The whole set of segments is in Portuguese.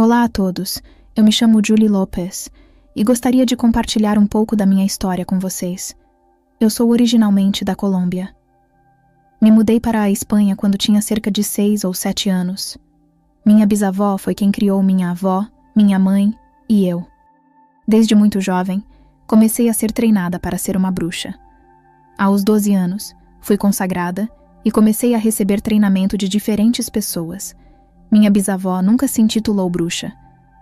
Olá a todos, eu me chamo Julie Lopes e gostaria de compartilhar um pouco da minha história com vocês. Eu sou originalmente da Colômbia. Me mudei para a Espanha quando tinha cerca de 6 ou 7 anos. Minha bisavó foi quem criou minha avó, minha mãe e eu. Desde muito jovem, comecei a ser treinada para ser uma bruxa. Aos 12 anos, fui consagrada e comecei a receber treinamento de diferentes pessoas. Minha bisavó nunca se intitulou bruxa,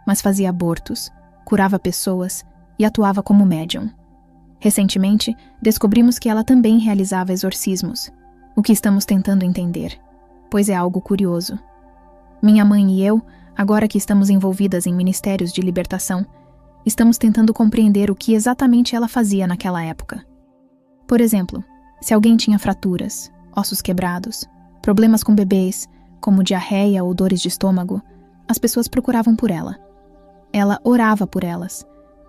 mas fazia abortos, curava pessoas e atuava como médium. Recentemente, descobrimos que ela também realizava exorcismos, o que estamos tentando entender, pois é algo curioso. Minha mãe e eu, agora que estamos envolvidas em ministérios de libertação, estamos tentando compreender o que exatamente ela fazia naquela época. Por exemplo, se alguém tinha fraturas, ossos quebrados, problemas com bebês, como diarreia ou dores de estômago, as pessoas procuravam por ela. Ela orava por elas,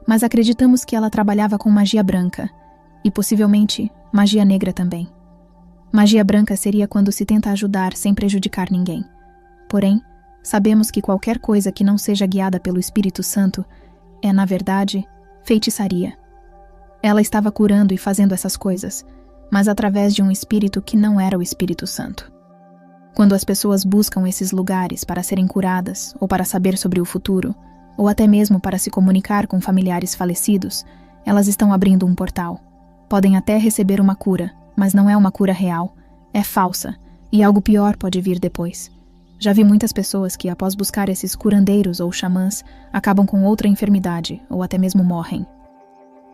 mas acreditamos que ela trabalhava com magia branca e possivelmente magia negra também. Magia branca seria quando se tenta ajudar sem prejudicar ninguém. Porém, sabemos que qualquer coisa que não seja guiada pelo Espírito Santo é, na verdade, feitiçaria. Ela estava curando e fazendo essas coisas, mas através de um espírito que não era o Espírito Santo. Quando as pessoas buscam esses lugares para serem curadas ou para saber sobre o futuro, ou até mesmo para se comunicar com familiares falecidos, elas estão abrindo um portal. Podem até receber uma cura, mas não é uma cura real, é falsa, e algo pior pode vir depois. Já vi muitas pessoas que, após buscar esses curandeiros ou xamãs, acabam com outra enfermidade ou até mesmo morrem.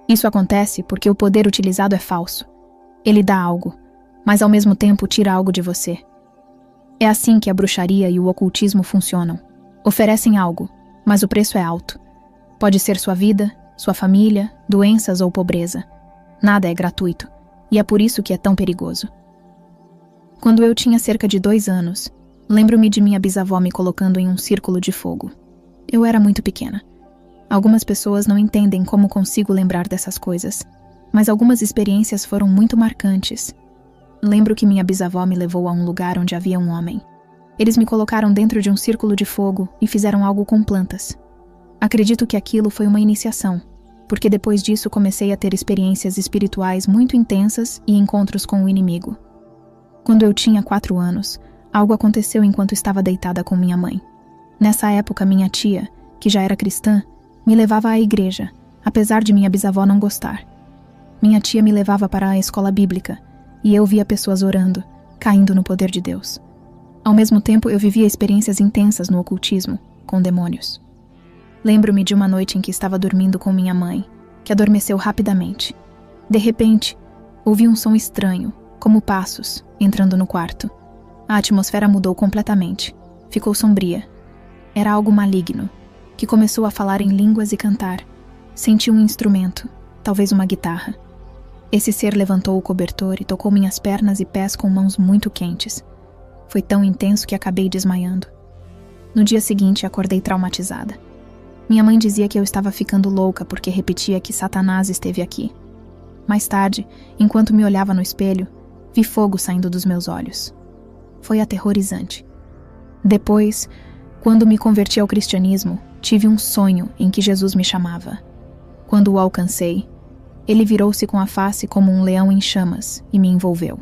Isso acontece porque o poder utilizado é falso. Ele dá algo, mas ao mesmo tempo tira algo de você. É assim que a bruxaria e o ocultismo funcionam. Oferecem algo, mas o preço é alto. Pode ser sua vida, sua família, doenças ou pobreza. Nada é gratuito, e é por isso que é tão perigoso. Quando eu tinha cerca de 2 anos, lembro-me de minha bisavó me colocando em um círculo de fogo. Eu era muito pequena. Algumas pessoas não entendem como consigo lembrar dessas coisas, mas algumas experiências foram muito marcantes. Lembro que minha bisavó me levou a um lugar onde havia um homem. Eles me colocaram dentro de um círculo de fogo e fizeram algo com plantas. Acredito que aquilo foi uma iniciação, porque depois disso comecei a ter experiências espirituais muito intensas e encontros com o inimigo. Quando eu tinha 4 anos, algo aconteceu enquanto estava deitada com minha mãe. Nessa época, minha tia, que já era cristã, me levava à igreja, apesar de minha bisavó não gostar. Minha tia me levava para a escola bíblica, e eu via pessoas orando, caindo no poder de Deus. Ao mesmo tempo, eu vivia experiências intensas no ocultismo, com demônios. Lembro-me de uma noite em que estava dormindo com minha mãe, que adormeceu rapidamente. De repente, ouvi um som estranho, como passos, entrando no quarto. A atmosfera mudou completamente. Ficou sombria. Era algo maligno, que começou a falar em línguas e cantar. Senti um instrumento, talvez uma guitarra. Esse ser levantou o cobertor e tocou minhas pernas e pés com mãos muito quentes. Foi tão intenso que acabei desmaiando. No dia seguinte, acordei traumatizada. Minha mãe dizia que eu estava ficando louca porque repetia que Satanás esteve aqui. Mais tarde, enquanto me olhava no espelho, vi fogo saindo dos meus olhos. Foi aterrorizante. Depois, quando me converti ao cristianismo, tive um sonho em que Jesus me chamava. Quando o alcancei, ele virou-se com a face como um leão em chamas e me envolveu.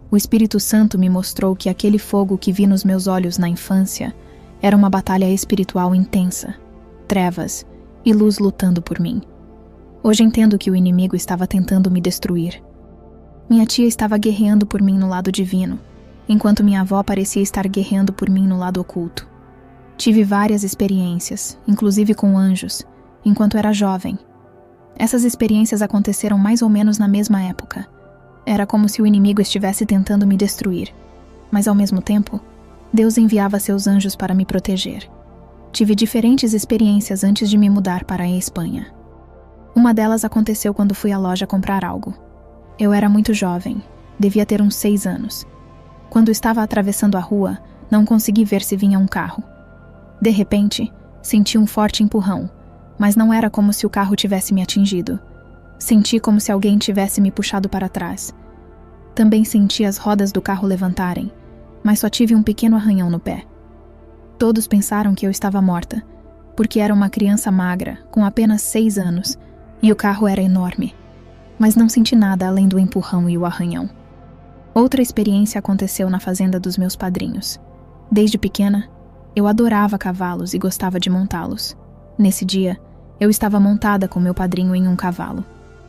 O Espírito Santo me mostrou que aquele fogo que vi nos meus olhos na infância era uma batalha espiritual intensa, trevas e luz lutando por mim. Hoje entendo que o inimigo estava tentando me destruir. Minha tia estava guerreando por mim no lado divino, enquanto minha avó parecia estar guerreando por mim no lado oculto. Tive várias experiências, inclusive com anjos, enquanto era jovem. Essas experiências aconteceram mais ou menos na mesma época. Era como se o inimigo estivesse tentando me destruir. Mas ao mesmo tempo, Deus enviava seus anjos para me proteger. Tive diferentes experiências antes de me mudar para a Espanha. Uma delas aconteceu quando fui à loja comprar algo. Eu era muito jovem, devia ter uns 6 anos. Quando estava atravessando a rua, não consegui ver se vinha um carro. De repente, senti um forte empurrão, mas não era como se o carro tivesse me atingido. Senti como se alguém tivesse me puxado para trás. Também senti as rodas do carro levantarem, mas só tive um pequeno arranhão no pé. Todos pensaram que eu estava morta, porque era uma criança magra, com apenas 6 anos, e o carro era enorme. Mas não senti nada além do empurrão e o arranhão. Outra experiência aconteceu na fazenda dos meus padrinhos. Desde pequena, eu adorava cavalos e gostava de montá-los. Nesse dia, eu estava montada com meu padrinho em um cavalo.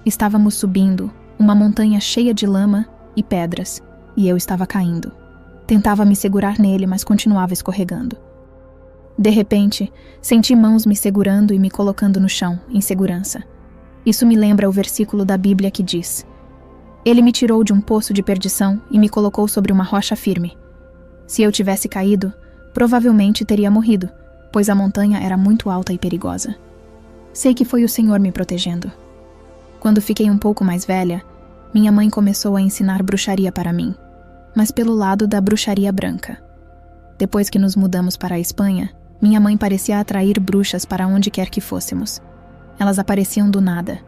Estávamos subindo uma montanha cheia de lama e pedras, e eu estava caindo. Tentava me segurar nele, mas continuava escorregando. De repente, senti mãos me segurando e me colocando no chão, em segurança. Isso me lembra o versículo da Bíblia que diz: Ele me tirou de um poço de perdição e me colocou sobre uma rocha firme. Se eu tivesse caído, provavelmente teria morrido, pois a montanha era muito alta e perigosa. Sei que foi o Senhor me protegendo. Quando fiquei um pouco mais velha, minha mãe começou a ensinar bruxaria para mim, mas pelo lado da bruxaria branca. Depois que nos mudamos para a Espanha, minha mãe parecia atrair bruxas para onde quer que fôssemos. Elas apareciam do nada,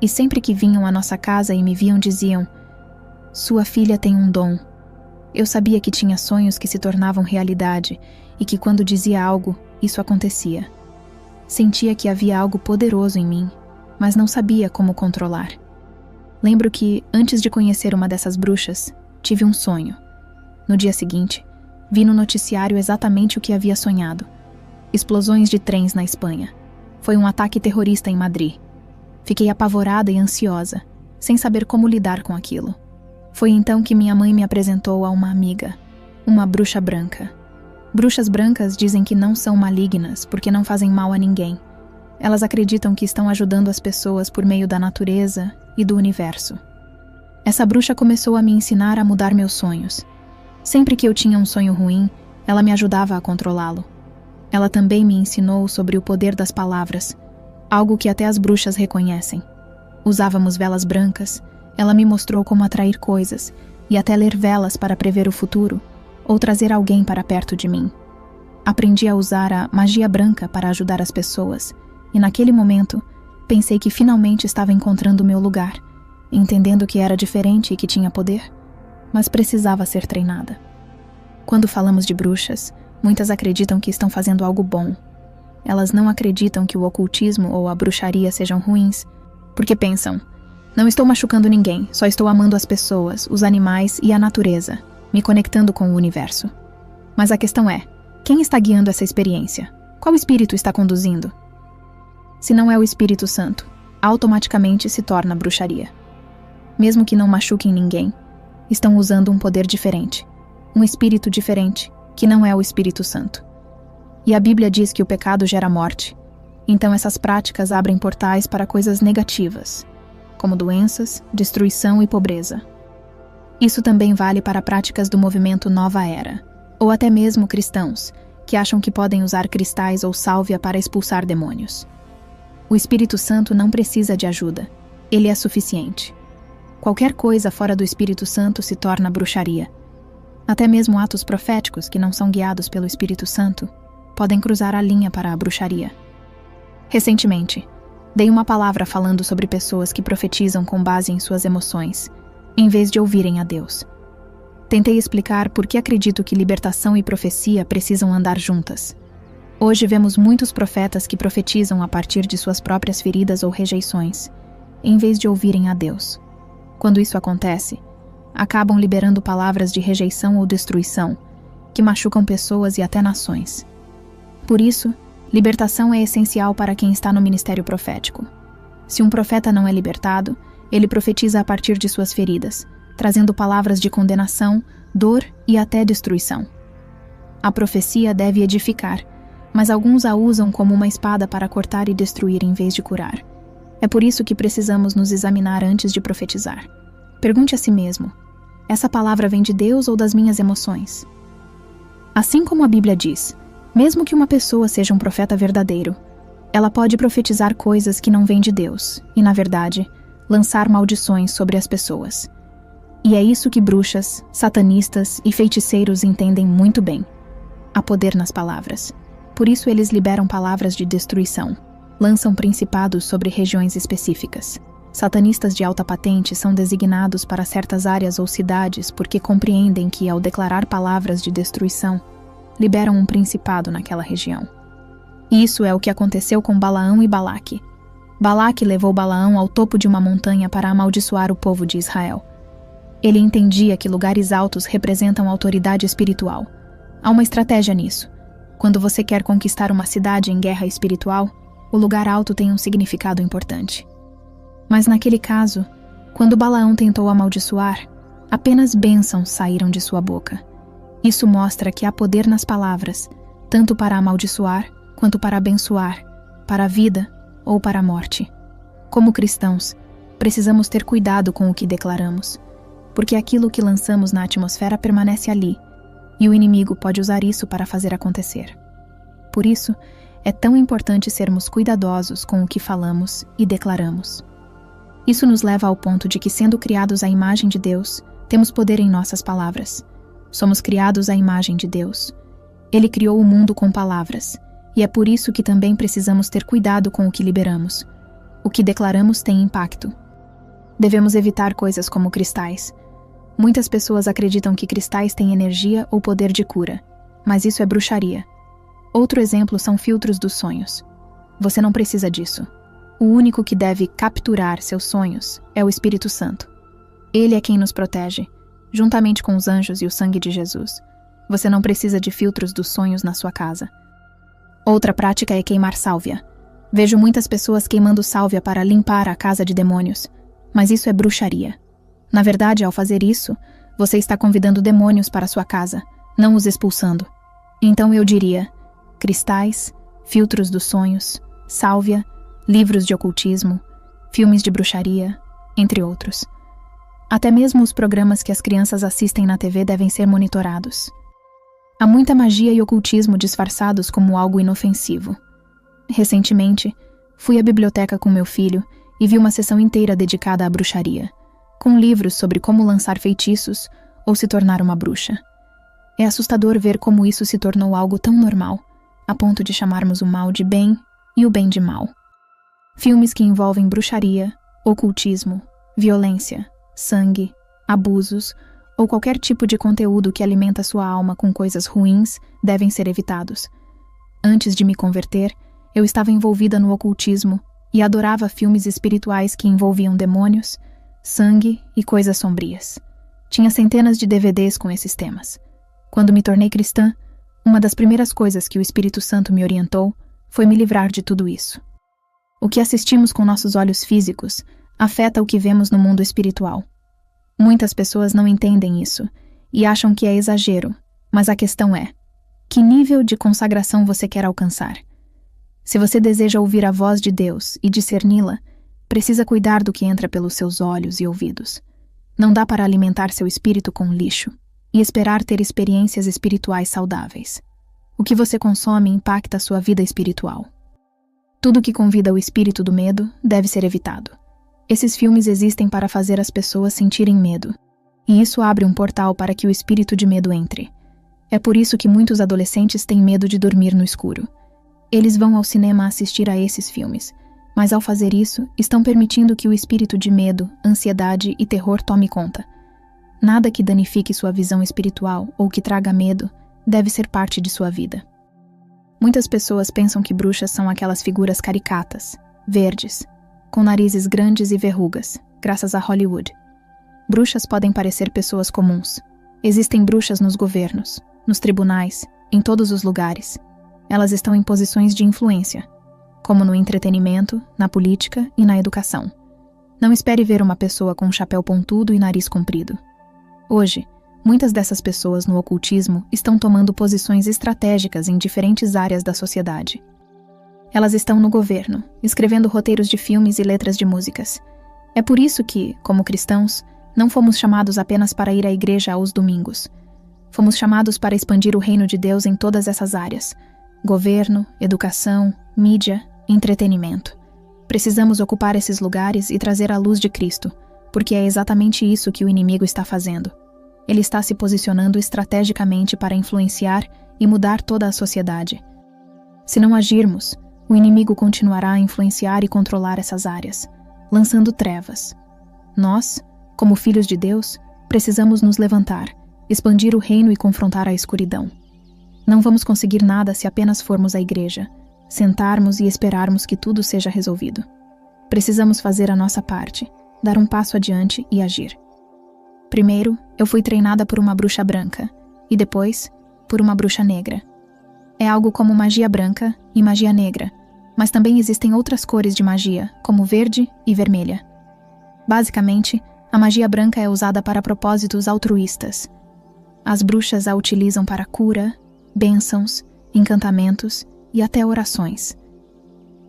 e sempre que vinham à nossa casa e me viam diziam: "Sua filha tem um dom." Eu sabia que tinha sonhos que se tornavam realidade e que quando dizia algo, isso acontecia. Sentia que havia algo poderoso em mim, mas não sabia como controlar. Lembro que, antes de conhecer uma dessas bruxas, tive um sonho. No dia seguinte, vi no noticiário exatamente o que havia sonhado: explosões de trens na Espanha. Foi um ataque terrorista em Madrid. Fiquei apavorada e ansiosa, sem saber como lidar com aquilo. Foi então que minha mãe me apresentou a uma amiga, uma bruxa branca. Bruxas brancas dizem que não são malignas porque não fazem mal a ninguém. Elas acreditam que estão ajudando as pessoas por meio da natureza e do universo. Essa bruxa começou a me ensinar a mudar meus sonhos. Sempre que eu tinha um sonho ruim, ela me ajudava a controlá-lo. Ela também me ensinou sobre o poder das palavras, algo que até as bruxas reconhecem. Usávamos velas brancas, ela me mostrou como atrair coisas e até ler velas para prever o futuro ou trazer alguém para perto de mim. Aprendi a usar a magia branca para ajudar as pessoas e naquele momento pensei que finalmente estava encontrando o meu lugar, entendendo que era diferente e que tinha poder, mas precisava ser treinada. Quando falamos de bruxas, muitas acreditam que estão fazendo algo bom. Elas não acreditam que o ocultismo ou a bruxaria sejam ruins, porque pensam: não estou machucando ninguém, só estou amando as pessoas, os animais e a natureza, me conectando com o universo. Mas a questão é: quem está guiando essa experiência? Qual espírito está conduzindo? Se não é o Espírito Santo, automaticamente se torna bruxaria. Mesmo que não machuquem ninguém, estão usando um poder diferente, um espírito diferente, que não é o Espírito Santo. E a Bíblia diz que o pecado gera morte, então essas práticas abrem portais para coisas negativas, como doenças, destruição e pobreza. Isso também vale para práticas do movimento Nova Era, ou até mesmo cristãos, que acham que podem usar cristais ou sálvia para expulsar demônios. O Espírito Santo não precisa de ajuda, ele é suficiente. Qualquer coisa fora do Espírito Santo se torna bruxaria. Até mesmo atos proféticos que não são guiados pelo Espírito Santo podem cruzar a linha para a bruxaria. Recentemente, dei uma palavra falando sobre pessoas que profetizam com base em suas emoções, em vez de ouvirem a Deus. Tentei explicar por que acredito que libertação e profecia precisam andar juntas. Hoje vemos muitos profetas que profetizam a partir de suas próprias feridas ou rejeições, em vez de ouvirem a Deus. Quando isso acontece, acabam liberando palavras de rejeição ou destruição, que machucam pessoas e até nações. Por isso, libertação é essencial para quem está no ministério profético. Se um profeta não é libertado, ele profetiza a partir de suas feridas, trazendo palavras de condenação, dor e até destruição. A profecia deve edificar, mas alguns a usam como uma espada para cortar e destruir em vez de curar. É por isso que precisamos nos examinar antes de profetizar. Pergunte a si mesmo: essa palavra vem de Deus ou das minhas emoções? Assim como a Bíblia diz, mesmo que uma pessoa seja um profeta verdadeiro, ela pode profetizar coisas que não vêm de Deus e, na verdade, lançar maldições sobre as pessoas. E é isso que bruxas, satanistas e feiticeiros entendem muito bem. Há poder nas palavras. Por isso eles liberam palavras de destruição, lançam principados sobre regiões específicas. Satanistas de alta patente são designados para certas áreas ou cidades porque compreendem que, ao declarar palavras de destruição, liberam um principado naquela região. Isso é o que aconteceu com Balaão e Balaque. Balaque levou Balaão ao topo de uma montanha para amaldiçoar o povo de Israel. Ele entendia que lugares altos representam autoridade espiritual. Há uma estratégia nisso. Quando você quer conquistar uma cidade em guerra espiritual, o lugar alto tem um significado importante. Mas naquele caso, quando Balaão tentou amaldiçoar, apenas bênçãos saíram de sua boca. Isso mostra que há poder nas palavras, tanto para amaldiçoar quanto para abençoar, para a vida ou para a morte. Como cristãos, precisamos ter cuidado com o que declaramos, porque aquilo que lançamos na atmosfera permanece ali, e o inimigo pode usar isso para fazer acontecer. Por isso, é tão importante sermos cuidadosos com o que falamos e declaramos. Isso nos leva ao ponto de que, sendo criados à imagem de Deus, temos poder em nossas palavras. Somos criados à imagem de Deus. Ele criou o mundo com palavras, e é por isso que também precisamos ter cuidado com o que liberamos. O que declaramos tem impacto. Devemos evitar coisas como cristais. Muitas pessoas acreditam que cristais têm energia ou poder de cura, mas isso é bruxaria. Outro exemplo são filtros dos sonhos. Você não precisa disso. O único que deve capturar seus sonhos é o Espírito Santo. Ele é quem nos protege, juntamente com os anjos e o sangue de Jesus. Você não precisa de filtros dos sonhos na sua casa. Outra prática é queimar sálvia. Vejo muitas pessoas queimando sálvia para limpar a casa de demônios, mas isso é bruxaria. Na verdade, ao fazer isso, você está convidando demônios para sua casa, não os expulsando. Então eu diria: cristais, filtros dos sonhos, sálvia, livros de ocultismo, filmes de bruxaria, entre outros. Até mesmo os programas que as crianças assistem na TV devem ser monitorados. Há muita magia e ocultismo disfarçados como algo inofensivo. Recentemente, fui à biblioteca com meu filho e vi uma sessão inteira dedicada à bruxaria, com livros sobre como lançar feitiços ou se tornar uma bruxa. É assustador ver como isso se tornou algo tão normal, a ponto de chamarmos o mal de bem e o bem de mal. Filmes que envolvem bruxaria, ocultismo, violência, sangue, abusos ou qualquer tipo de conteúdo que alimenta sua alma com coisas ruins devem ser evitados. Antes de me converter, eu estava envolvida no ocultismo e adorava filmes espirituais que envolviam demônios, sangue e coisas sombrias. Tinha centenas de DVDs com esses temas. Quando me tornei cristã, uma das primeiras coisas que o Espírito Santo me orientou foi me livrar de tudo isso. O que assistimos com nossos olhos físicos afeta o que vemos no mundo espiritual. Muitas pessoas não entendem isso e acham que é exagero, mas a questão é: que nível de consagração você quer alcançar? Se você deseja ouvir a voz de Deus e discerni-la, precisa cuidar do que entra pelos seus olhos e ouvidos. Não dá para alimentar seu espírito com lixo e esperar ter experiências espirituais saudáveis. O que você consome impacta a sua vida espiritual. Tudo que convida o espírito do medo deve ser evitado. Esses filmes existem para fazer as pessoas sentirem medo, e isso abre um portal para que o espírito de medo entre. É por isso que muitos adolescentes têm medo de dormir no escuro. Eles vão ao cinema assistir a esses filmes, mas ao fazer isso, estão permitindo que o espírito de medo, ansiedade e terror tome conta. Nada que danifique sua visão espiritual ou que traga medo deve ser parte de sua vida. Muitas pessoas pensam que bruxas são aquelas figuras caricatas, verdes, com narizes grandes e verrugas, graças a Hollywood. Bruxas podem parecer pessoas comuns. Existem bruxas nos governos, nos tribunais, em todos os lugares. Elas estão em posições de influência, como no entretenimento, na política e na educação. Não espere ver uma pessoa com um chapéu pontudo e nariz comprido. Hoje, muitas dessas pessoas no ocultismo estão tomando posições estratégicas em diferentes áreas da sociedade. Elas estão no governo, escrevendo roteiros de filmes e letras de músicas. É por isso que, como cristãos, não fomos chamados apenas para ir à igreja aos domingos. Fomos chamados para expandir o reino de Deus em todas essas áreas: governo, educação, mídia, entretenimento. Precisamos ocupar esses lugares e trazer a luz de Cristo, porque é exatamente isso que o inimigo está fazendo. Ele está se posicionando estrategicamente para influenciar e mudar toda a sociedade. Se não agirmos, o inimigo continuará a influenciar e controlar essas áreas, lançando trevas. Nós, como filhos de Deus, precisamos nos levantar, expandir o reino e confrontar a escuridão. Não vamos conseguir nada se apenas formos à igreja, sentarmos e esperarmos que tudo seja resolvido. Precisamos fazer a nossa parte, dar um passo adiante e agir. Primeiro, eu fui treinada por uma bruxa branca e depois, por uma bruxa negra. É algo como magia branca e magia negra, mas também existem outras cores de magia, como verde e vermelha. Basicamente, a magia branca é usada para propósitos altruístas. As bruxas a utilizam para cura, bênçãos, encantamentos e até orações.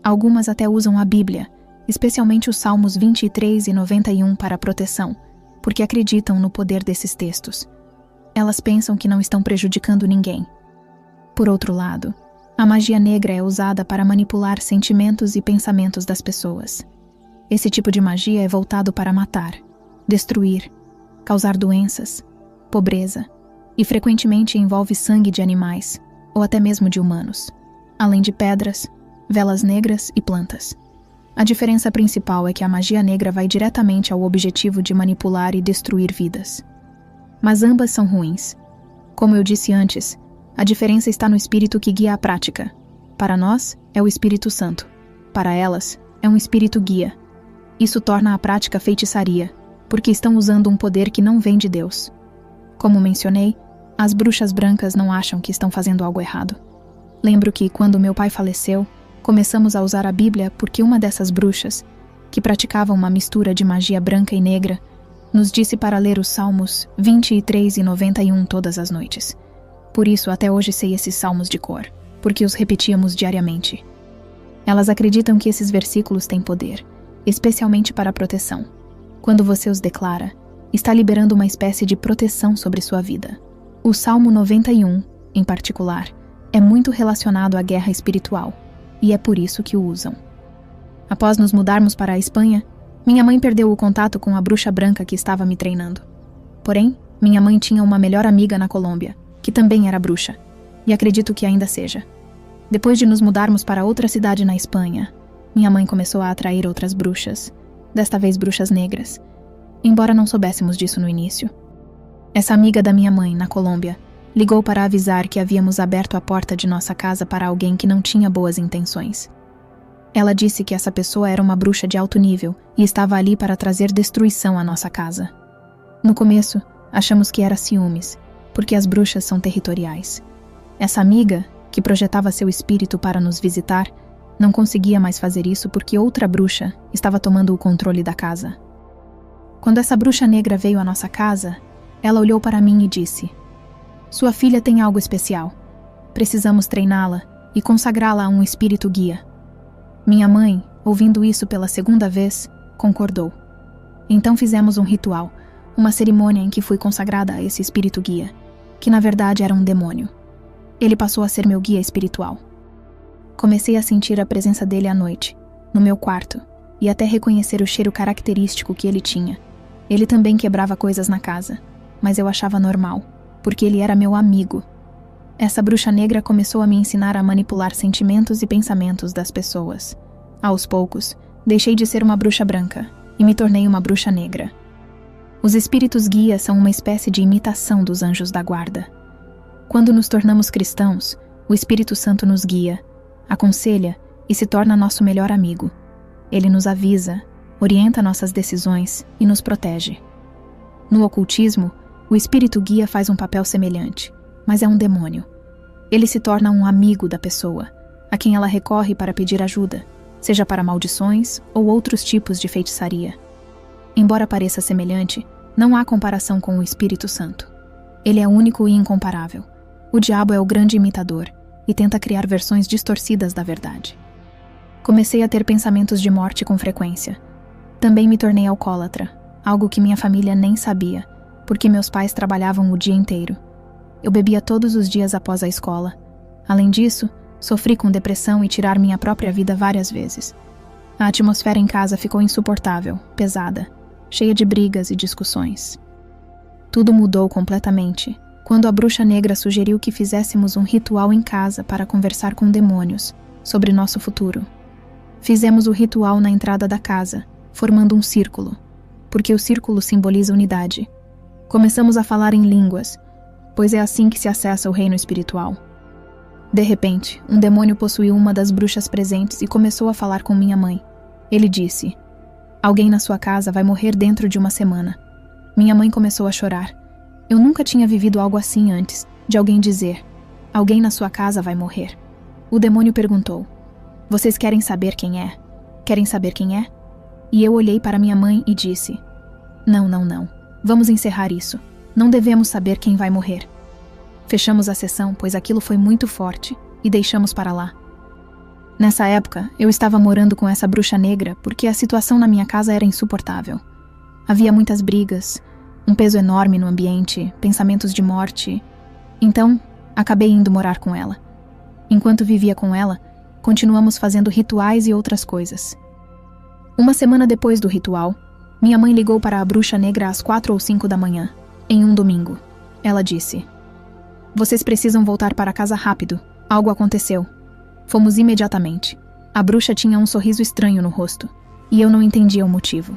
Algumas até usam a Bíblia, especialmente os Salmos 23 e 91 para proteção, porque acreditam no poder desses textos. Elas pensam que não estão prejudicando ninguém. Por outro lado, a magia negra é usada para manipular sentimentos e pensamentos das pessoas. Esse tipo de magia é voltado para matar, destruir, causar doenças, pobreza, e frequentemente envolve sangue de animais, ou até mesmo de humanos, além de pedras, velas negras e plantas. A diferença principal é que a magia negra vai diretamente ao objetivo de manipular e destruir vidas. Mas ambas são ruins. Como eu disse antes, a diferença está no espírito que guia a prática. Para nós, é o Espírito Santo. Para elas, é um espírito guia. Isso torna a prática feitiçaria, porque estão usando um poder que não vem de Deus. Como mencionei, as bruxas brancas não acham que estão fazendo algo errado. Lembro que, quando meu pai faleceu, começamos a usar a Bíblia porque uma dessas bruxas, que praticava uma mistura de magia branca e negra, nos disse para ler os Salmos 23 e 91 todas as noites. Por isso, até hoje sei esses salmos de cor, porque os repetíamos diariamente. Elas acreditam que esses versículos têm poder, especialmente para a proteção. Quando você os declara, está liberando uma espécie de proteção sobre sua vida. O Salmo 91, em particular, é muito relacionado à guerra espiritual, e é por isso que o usam. Após nos mudarmos para a Espanha, minha mãe perdeu o contato com a bruxa branca que estava me treinando. Porém, minha mãe tinha uma melhor amiga na Colômbia, que também era bruxa, e acredito que ainda seja. Depois de nos mudarmos para outra cidade na Espanha, minha mãe começou a atrair outras bruxas, desta vez bruxas negras, embora não soubéssemos disso no início. Essa amiga da minha mãe, na Colômbia, ligou para avisar que havíamos aberto a porta de nossa casa para alguém que não tinha boas intenções. Ela disse que essa pessoa era uma bruxa de alto nível e estava ali para trazer destruição à nossa casa. No começo, achamos que era ciúmes, porque as bruxas são territoriais. Essa amiga, que projetava seu espírito para nos visitar, não conseguia mais fazer isso porque outra bruxa estava tomando o controle da casa. Quando essa bruxa negra veio à nossa casa, ela olhou para mim e disse: "Sua filha tem algo especial. Precisamos treiná-la e consagrá-la a um espírito guia." Minha mãe, ouvindo isso pela segunda vez, concordou. Então fizemos um ritual, uma cerimônia em que fui consagrada a esse espírito guia, que na verdade era um demônio. Ele passou a ser meu guia espiritual. Comecei a sentir a presença dele à noite, no meu quarto, e até reconhecer o cheiro característico que ele tinha. Ele também quebrava coisas na casa, mas eu achava normal, porque ele era meu amigo. Essa bruxa negra começou a me ensinar a manipular sentimentos e pensamentos das pessoas. Aos poucos, deixei de ser uma bruxa branca e me tornei uma bruxa negra. Os espíritos guias são uma espécie de imitação dos anjos da guarda. Quando nos tornamos cristãos, o Espírito Santo nos guia, aconselha e se torna nosso melhor amigo. Ele nos avisa, orienta nossas decisões e nos protege. No ocultismo, o espírito guia faz um papel semelhante, mas é um demônio. Ele se torna um amigo da pessoa, a quem ela recorre para pedir ajuda, seja para maldições ou outros tipos de feitiçaria. Embora pareça semelhante, não há comparação com o Espírito Santo. Ele é único e incomparável. O diabo é o grande imitador e tenta criar versões distorcidas da verdade. Comecei a ter pensamentos de morte com frequência. Também me tornei alcoólatra, algo que minha família nem sabia, porque meus pais trabalhavam o dia inteiro. Eu bebia todos os dias após a escola. Além disso, sofri com depressão e tirar minha própria vida várias vezes. A atmosfera em casa ficou insuportável, pesada, cheia de brigas e discussões. Tudo mudou completamente quando a bruxa negra sugeriu que fizéssemos um ritual em casa para conversar com demônios sobre nosso futuro. Fizemos o ritual na entrada da casa, formando um círculo, porque o círculo simboliza unidade. Começamos a falar em línguas, pois é assim que se acessa o reino espiritual. De repente, um demônio possuiu uma das bruxas presentes e começou a falar com minha mãe. Ele disse: "Alguém na sua casa vai morrer dentro de uma semana." Minha mãe começou a chorar. Eu nunca tinha vivido algo assim antes, de alguém dizer: "Alguém na sua casa vai morrer." O demônio perguntou: "Vocês querem saber quem é? Querem saber quem é?" E eu olhei para minha mãe e disse: Não. Vamos encerrar isso. Não devemos saber quem vai morrer." Fechamos a sessão, pois aquilo foi muito forte, e deixamos para lá. Nessa época, eu estava morando com essa bruxa negra porque a situação na minha casa era insuportável. Havia muitas brigas, um peso enorme no ambiente, pensamentos de morte. Então, acabei indo morar com ela. Enquanto vivia com ela, continuamos fazendo rituais e outras coisas. Uma semana depois do ritual, minha mãe ligou para a bruxa negra às 4 ou 5 da manhã, em um domingo. Ela disse: "Vocês precisam voltar para casa rápido. Algo aconteceu." Fomos imediatamente. A bruxa tinha um sorriso estranho no rosto, e eu não entendia o motivo.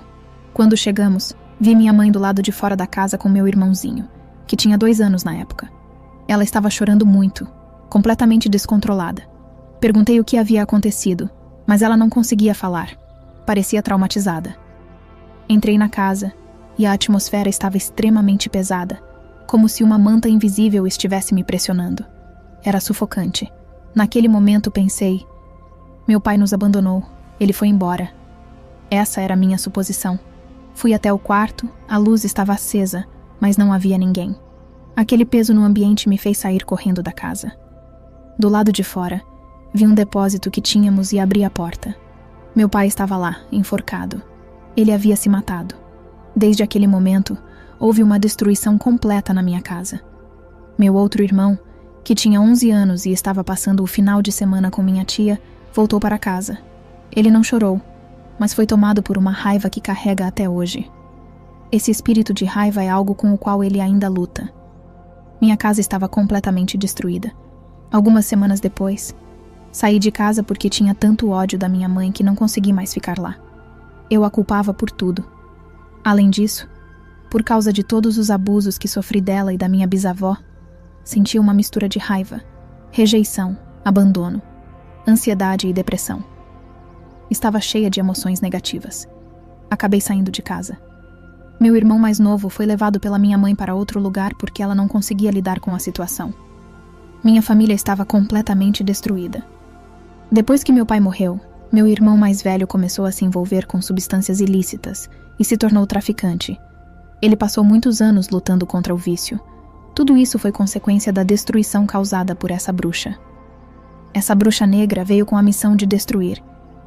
Quando chegamos, vi minha mãe do lado de fora da casa com meu irmãozinho, que tinha 2 anos na época. Ela estava chorando muito, completamente descontrolada. Perguntei o que havia acontecido, mas ela não conseguia falar. Parecia traumatizada. Entrei na casa, e a atmosfera estava extremamente pesada, como se uma manta invisível estivesse me pressionando. Era sufocante. Naquele momento pensei: meu pai nos abandonou, ele foi embora. Essa era a minha suposição. Fui até o quarto, a luz estava acesa, mas não havia ninguém. Aquele peso no ambiente me fez sair correndo da casa. Do lado de fora, vi um depósito que tínhamos e abri a porta. Meu pai estava lá, enforcado. Ele havia se matado. Desde aquele momento, houve uma destruição completa na minha casa. Meu outro irmão, que tinha 11 anos e estava passando o final de semana com minha tia, voltou para casa. Ele não chorou, mas foi tomado por uma raiva que carrega até hoje. Esse espírito de raiva é algo com o qual ele ainda luta. Minha casa estava completamente destruída. Algumas semanas depois, saí de casa porque tinha tanto ódio da minha mãe que não consegui mais ficar lá. Eu a culpava por tudo. Além disso, por causa de todos os abusos que sofri dela e da minha bisavó, sentia uma mistura de raiva, rejeição, abandono, ansiedade e depressão. Estava cheia de emoções negativas. Acabei saindo de casa. Meu irmão mais novo foi levado pela minha mãe para outro lugar porque ela não conseguia lidar com a situação. Minha família estava completamente destruída. Depois que meu pai morreu, meu irmão mais velho começou a se envolver com substâncias ilícitas e se tornou traficante. Ele passou muitos anos lutando contra o vício. Tudo isso foi consequência da destruição causada por essa bruxa. Essa bruxa negra veio com a missão de destruir.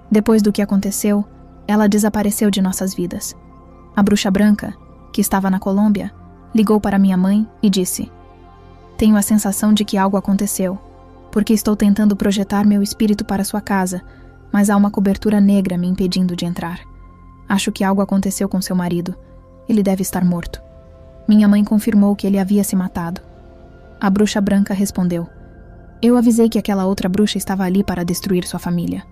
Depois do que aconteceu, ela desapareceu de nossas vidas. A bruxa branca, que estava na Colômbia, ligou para minha mãe e disse: "Tenho a sensação de que algo aconteceu, porque estou tentando projetar meu espírito para sua casa, mas há uma cobertura negra me impedindo de entrar. Acho que algo aconteceu com seu marido. Ele deve estar morto." Minha mãe confirmou que ele havia se matado. A bruxa branca respondeu: "Eu avisei que aquela outra bruxa estava ali para destruir sua família."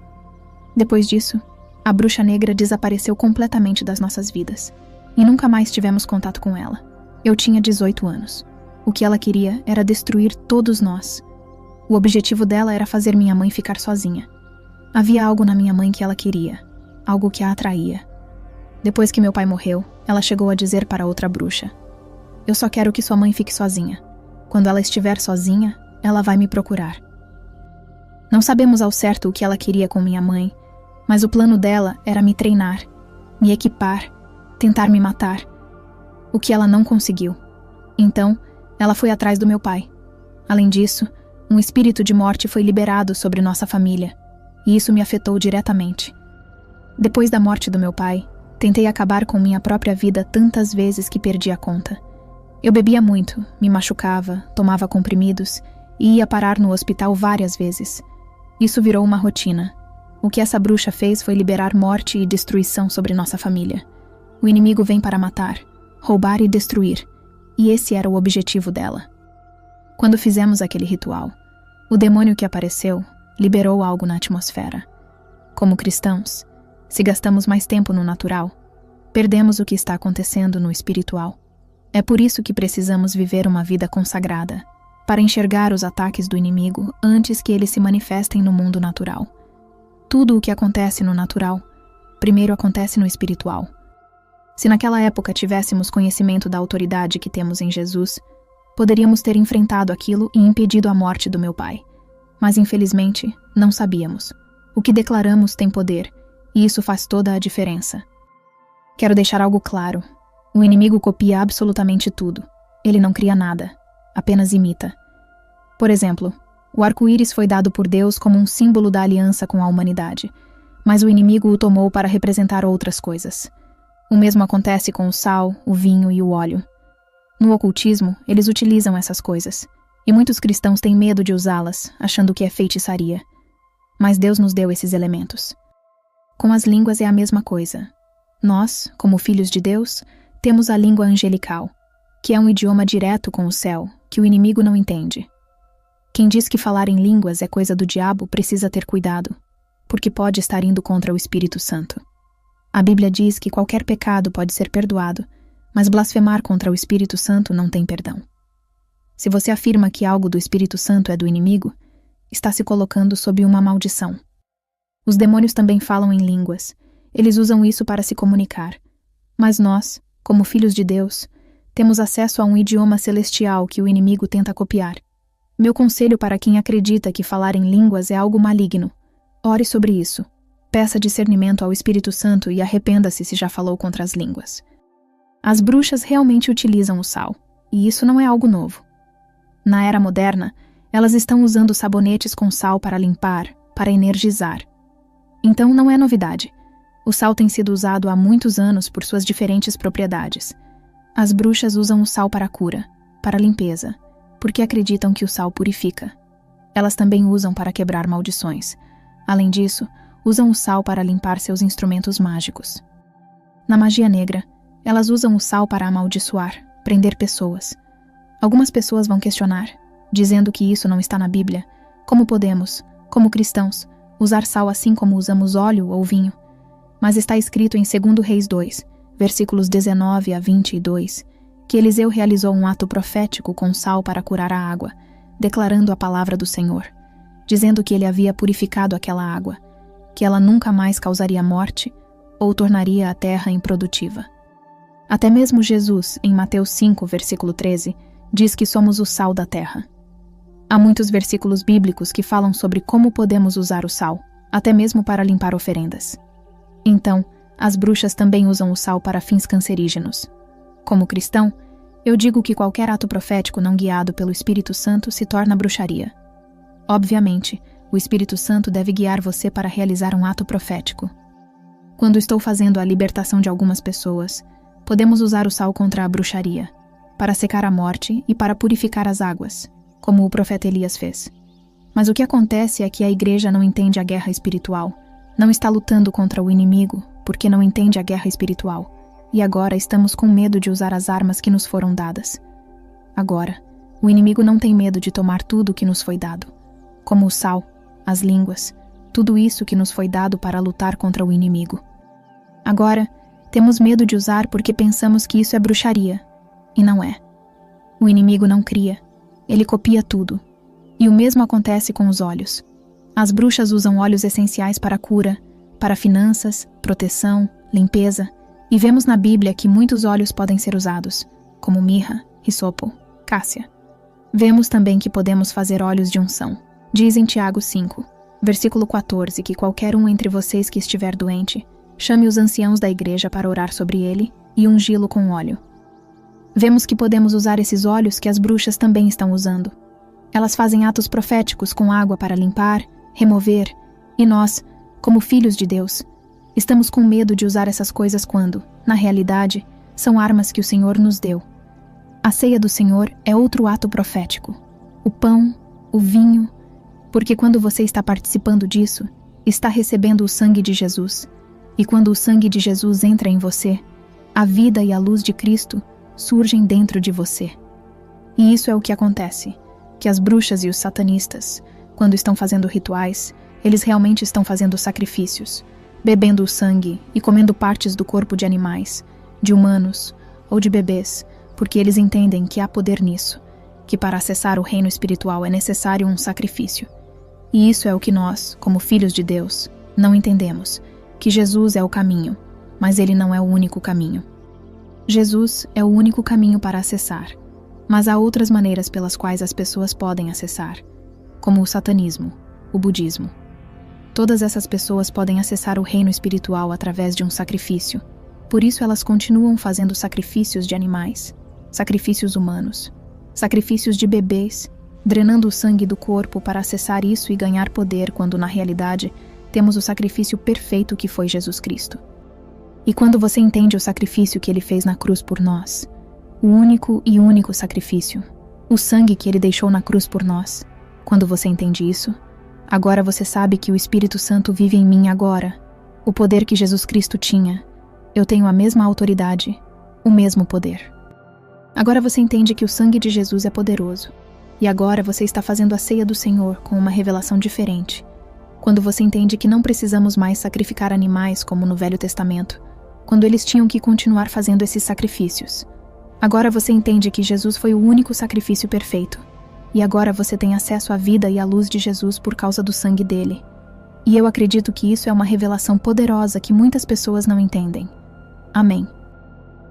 Depois disso, a bruxa negra desapareceu completamente das nossas vidas, e nunca mais tivemos contato com ela. Eu tinha 18 anos. O que ela queria era destruir todos nós. O objetivo dela era fazer minha mãe ficar sozinha. Havia algo na minha mãe que ela queria, algo que a atraía. Depois que meu pai morreu, ela chegou a dizer para outra bruxa: "Eu só quero que sua mãe fique sozinha. Quando ela estiver sozinha, ela vai me procurar." Não sabemos ao certo o que ela queria com minha mãe, mas o plano dela era me treinar, me equipar, tentar me matar. O que ela não conseguiu. Então, ela foi atrás do meu pai. Além disso, um espírito de morte foi liberado sobre nossa família, e isso me afetou diretamente. Depois da morte do meu pai, tentei acabar com minha própria vida tantas vezes que perdi a conta. Eu bebia muito, me machucava, tomava comprimidos e ia parar no hospital várias vezes. Isso virou uma rotina. O que essa bruxa fez foi liberar morte e destruição sobre nossa família. O inimigo vem para matar, roubar e destruir, e esse era o objetivo dela. Quando fizemos aquele ritual, o demônio que apareceu liberou algo na atmosfera. Como cristãos, se gastamos mais tempo no natural, perdemos o que está acontecendo no espiritual. É por isso que precisamos viver uma vida consagrada, para enxergar os ataques do inimigo antes que eles se manifestem no mundo natural. Tudo o que acontece no natural, primeiro acontece no espiritual. Se naquela época tivéssemos conhecimento da autoridade que temos em Jesus, poderíamos ter enfrentado aquilo e impedido a morte do meu pai. Mas infelizmente, não sabíamos. O que declaramos tem poder, e isso faz toda a diferença. Quero deixar algo claro. O inimigo copia absolutamente tudo. Ele não cria nada, apenas imita. Por exemplo, o arco-íris foi dado por Deus como um símbolo da aliança com a humanidade, mas o inimigo o tomou para representar outras coisas. O mesmo acontece com o sal, o vinho e o óleo. No ocultismo, eles utilizam essas coisas, e muitos cristãos têm medo de usá-las, achando que é feitiçaria. Mas Deus nos deu esses elementos. Com as línguas é a mesma coisa. Nós, como filhos de Deus, temos a língua angelical, que é um idioma direto com o céu, que o inimigo não entende. Quem diz que falar em línguas é coisa do diabo precisa ter cuidado, porque pode estar indo contra o Espírito Santo. A Bíblia diz que qualquer pecado pode ser perdoado, mas blasfemar contra o Espírito Santo não tem perdão. Se você afirma que algo do Espírito Santo é do inimigo, está se colocando sob uma maldição. Os demônios também falam em línguas. Eles usam isso para se comunicar. Mas nós, como filhos de Deus, temos acesso a um idioma celestial que o inimigo tenta copiar. Meu conselho para quem acredita que falar em línguas é algo maligno: ore sobre isso. Peça discernimento ao Espírito Santo e arrependa-se se já falou contra as línguas. As bruxas realmente utilizam o sal, e isso não é algo novo. Na era moderna, elas estão usando sabonetes com sal para limpar, para energizar. Então não é novidade. O sal tem sido usado há muitos anos por suas diferentes propriedades. As bruxas usam o sal para cura, para limpeza, porque acreditam que o sal purifica. Elas também usam para quebrar maldições. Além disso, usam o sal para limpar seus instrumentos mágicos. Na magia negra, elas usam o sal para amaldiçoar, prender pessoas. Algumas pessoas vão questionar, dizendo que isso não está na Bíblia. Como podemos, como cristãos, usar sal assim como usamos óleo ou vinho? Mas está escrito em 2 Reis 2, versículos 19 a 22, que Eliseu realizou um ato profético com sal para curar a água, declarando a palavra do Senhor, dizendo que ele havia purificado aquela água, que ela nunca mais causaria morte ou tornaria a terra improdutiva. Até mesmo Jesus, em Mateus 5, versículo 13, diz que somos o sal da terra. Há muitos versículos bíblicos que falam sobre como podemos usar o sal, até mesmo para limpar oferendas. Então, as bruxas também usam o sal para fins cancerígenos. Como cristão, eu digo que qualquer ato profético não guiado pelo Espírito Santo se torna bruxaria. Obviamente, o Espírito Santo deve guiar você para realizar um ato profético. Quando estou fazendo a libertação de algumas pessoas, podemos usar o sal contra a bruxaria, para secar a morte e para purificar as águas, como o profeta Elias fez. Mas o que acontece é que a igreja não entende a guerra espiritual, não está lutando contra o inimigo, porque não entende a guerra espiritual, e agora estamos com medo de usar as armas que nos foram dadas. Agora, o inimigo não tem medo de tomar tudo o que nos foi dado, como o sal, as línguas, tudo isso que nos foi dado para lutar contra o inimigo. Agora, temos medo de usar porque pensamos que isso é bruxaria, e não é. O inimigo não cria, ele copia tudo. E o mesmo acontece com os óleos. As bruxas usam óleos essenciais para cura, para finanças, proteção, limpeza, e vemos na Bíblia que muitos óleos podem ser usados, como mirra, hisopo, cássia. Vemos também que podemos fazer óleos de unção. Diz em Tiago 5, versículo 14, que qualquer um entre vocês que estiver doente, chame os anciãos da igreja para orar sobre ele e ungí-lo com óleo. Vemos que podemos usar esses óleos que as bruxas também estão usando. Elas fazem atos proféticos com água para limpar, remover, e nós, como filhos de Deus, estamos com medo de usar essas coisas quando, na realidade, são armas que o Senhor nos deu. A ceia do Senhor é outro ato profético. O pão, o vinho, porque quando você está participando disso, está recebendo o sangue de Jesus. E quando o sangue de Jesus entra em você, a vida e a luz de Cristo surgem dentro de você. E isso é o que acontece, que as bruxas e os satanistas, quando estão fazendo rituais, eles realmente estão fazendo sacrifícios, bebendo o sangue e comendo partes do corpo de animais, de humanos ou de bebês, porque eles entendem que há poder nisso. que para acessar o reino espiritual é necessário um sacrifício. E isso é o que nós, como filhos de Deus, não entendemos, que Jesus é o caminho, mas ele não é o único caminho. Jesus é o único caminho para acessar, mas há outras maneiras pelas quais as pessoas podem acessar, como o satanismo, o budismo. Todas essas pessoas podem acessar o reino espiritual através de um sacrifício, por isso elas continuam fazendo sacrifícios de animais, sacrifícios humanos, sacrifícios de bebês, drenando o sangue do corpo para acessar isso e ganhar poder, quando na realidade temos o sacrifício perfeito que foi Jesus Cristo. E quando você entende o sacrifício que ele fez na cruz por nós, o único sacrifício, o sangue que ele deixou na cruz por nós, quando você entende isso, agora você sabe que o Espírito Santo vive em mim agora, o poder que Jesus Cristo tinha. Eu tenho a mesma autoridade, o mesmo poder. Agora você entende que o sangue de Jesus é poderoso, e agora você está fazendo a ceia do Senhor com uma revelação diferente, quando você entende que não precisamos mais sacrificar animais como no Velho Testamento, quando eles tinham que continuar fazendo esses sacrifícios. Agora você entende que Jesus foi o único sacrifício perfeito, e agora você tem acesso à vida e à luz de Jesus por causa do sangue dele. E eu acredito que isso é uma revelação poderosa que muitas pessoas não entendem. Amém.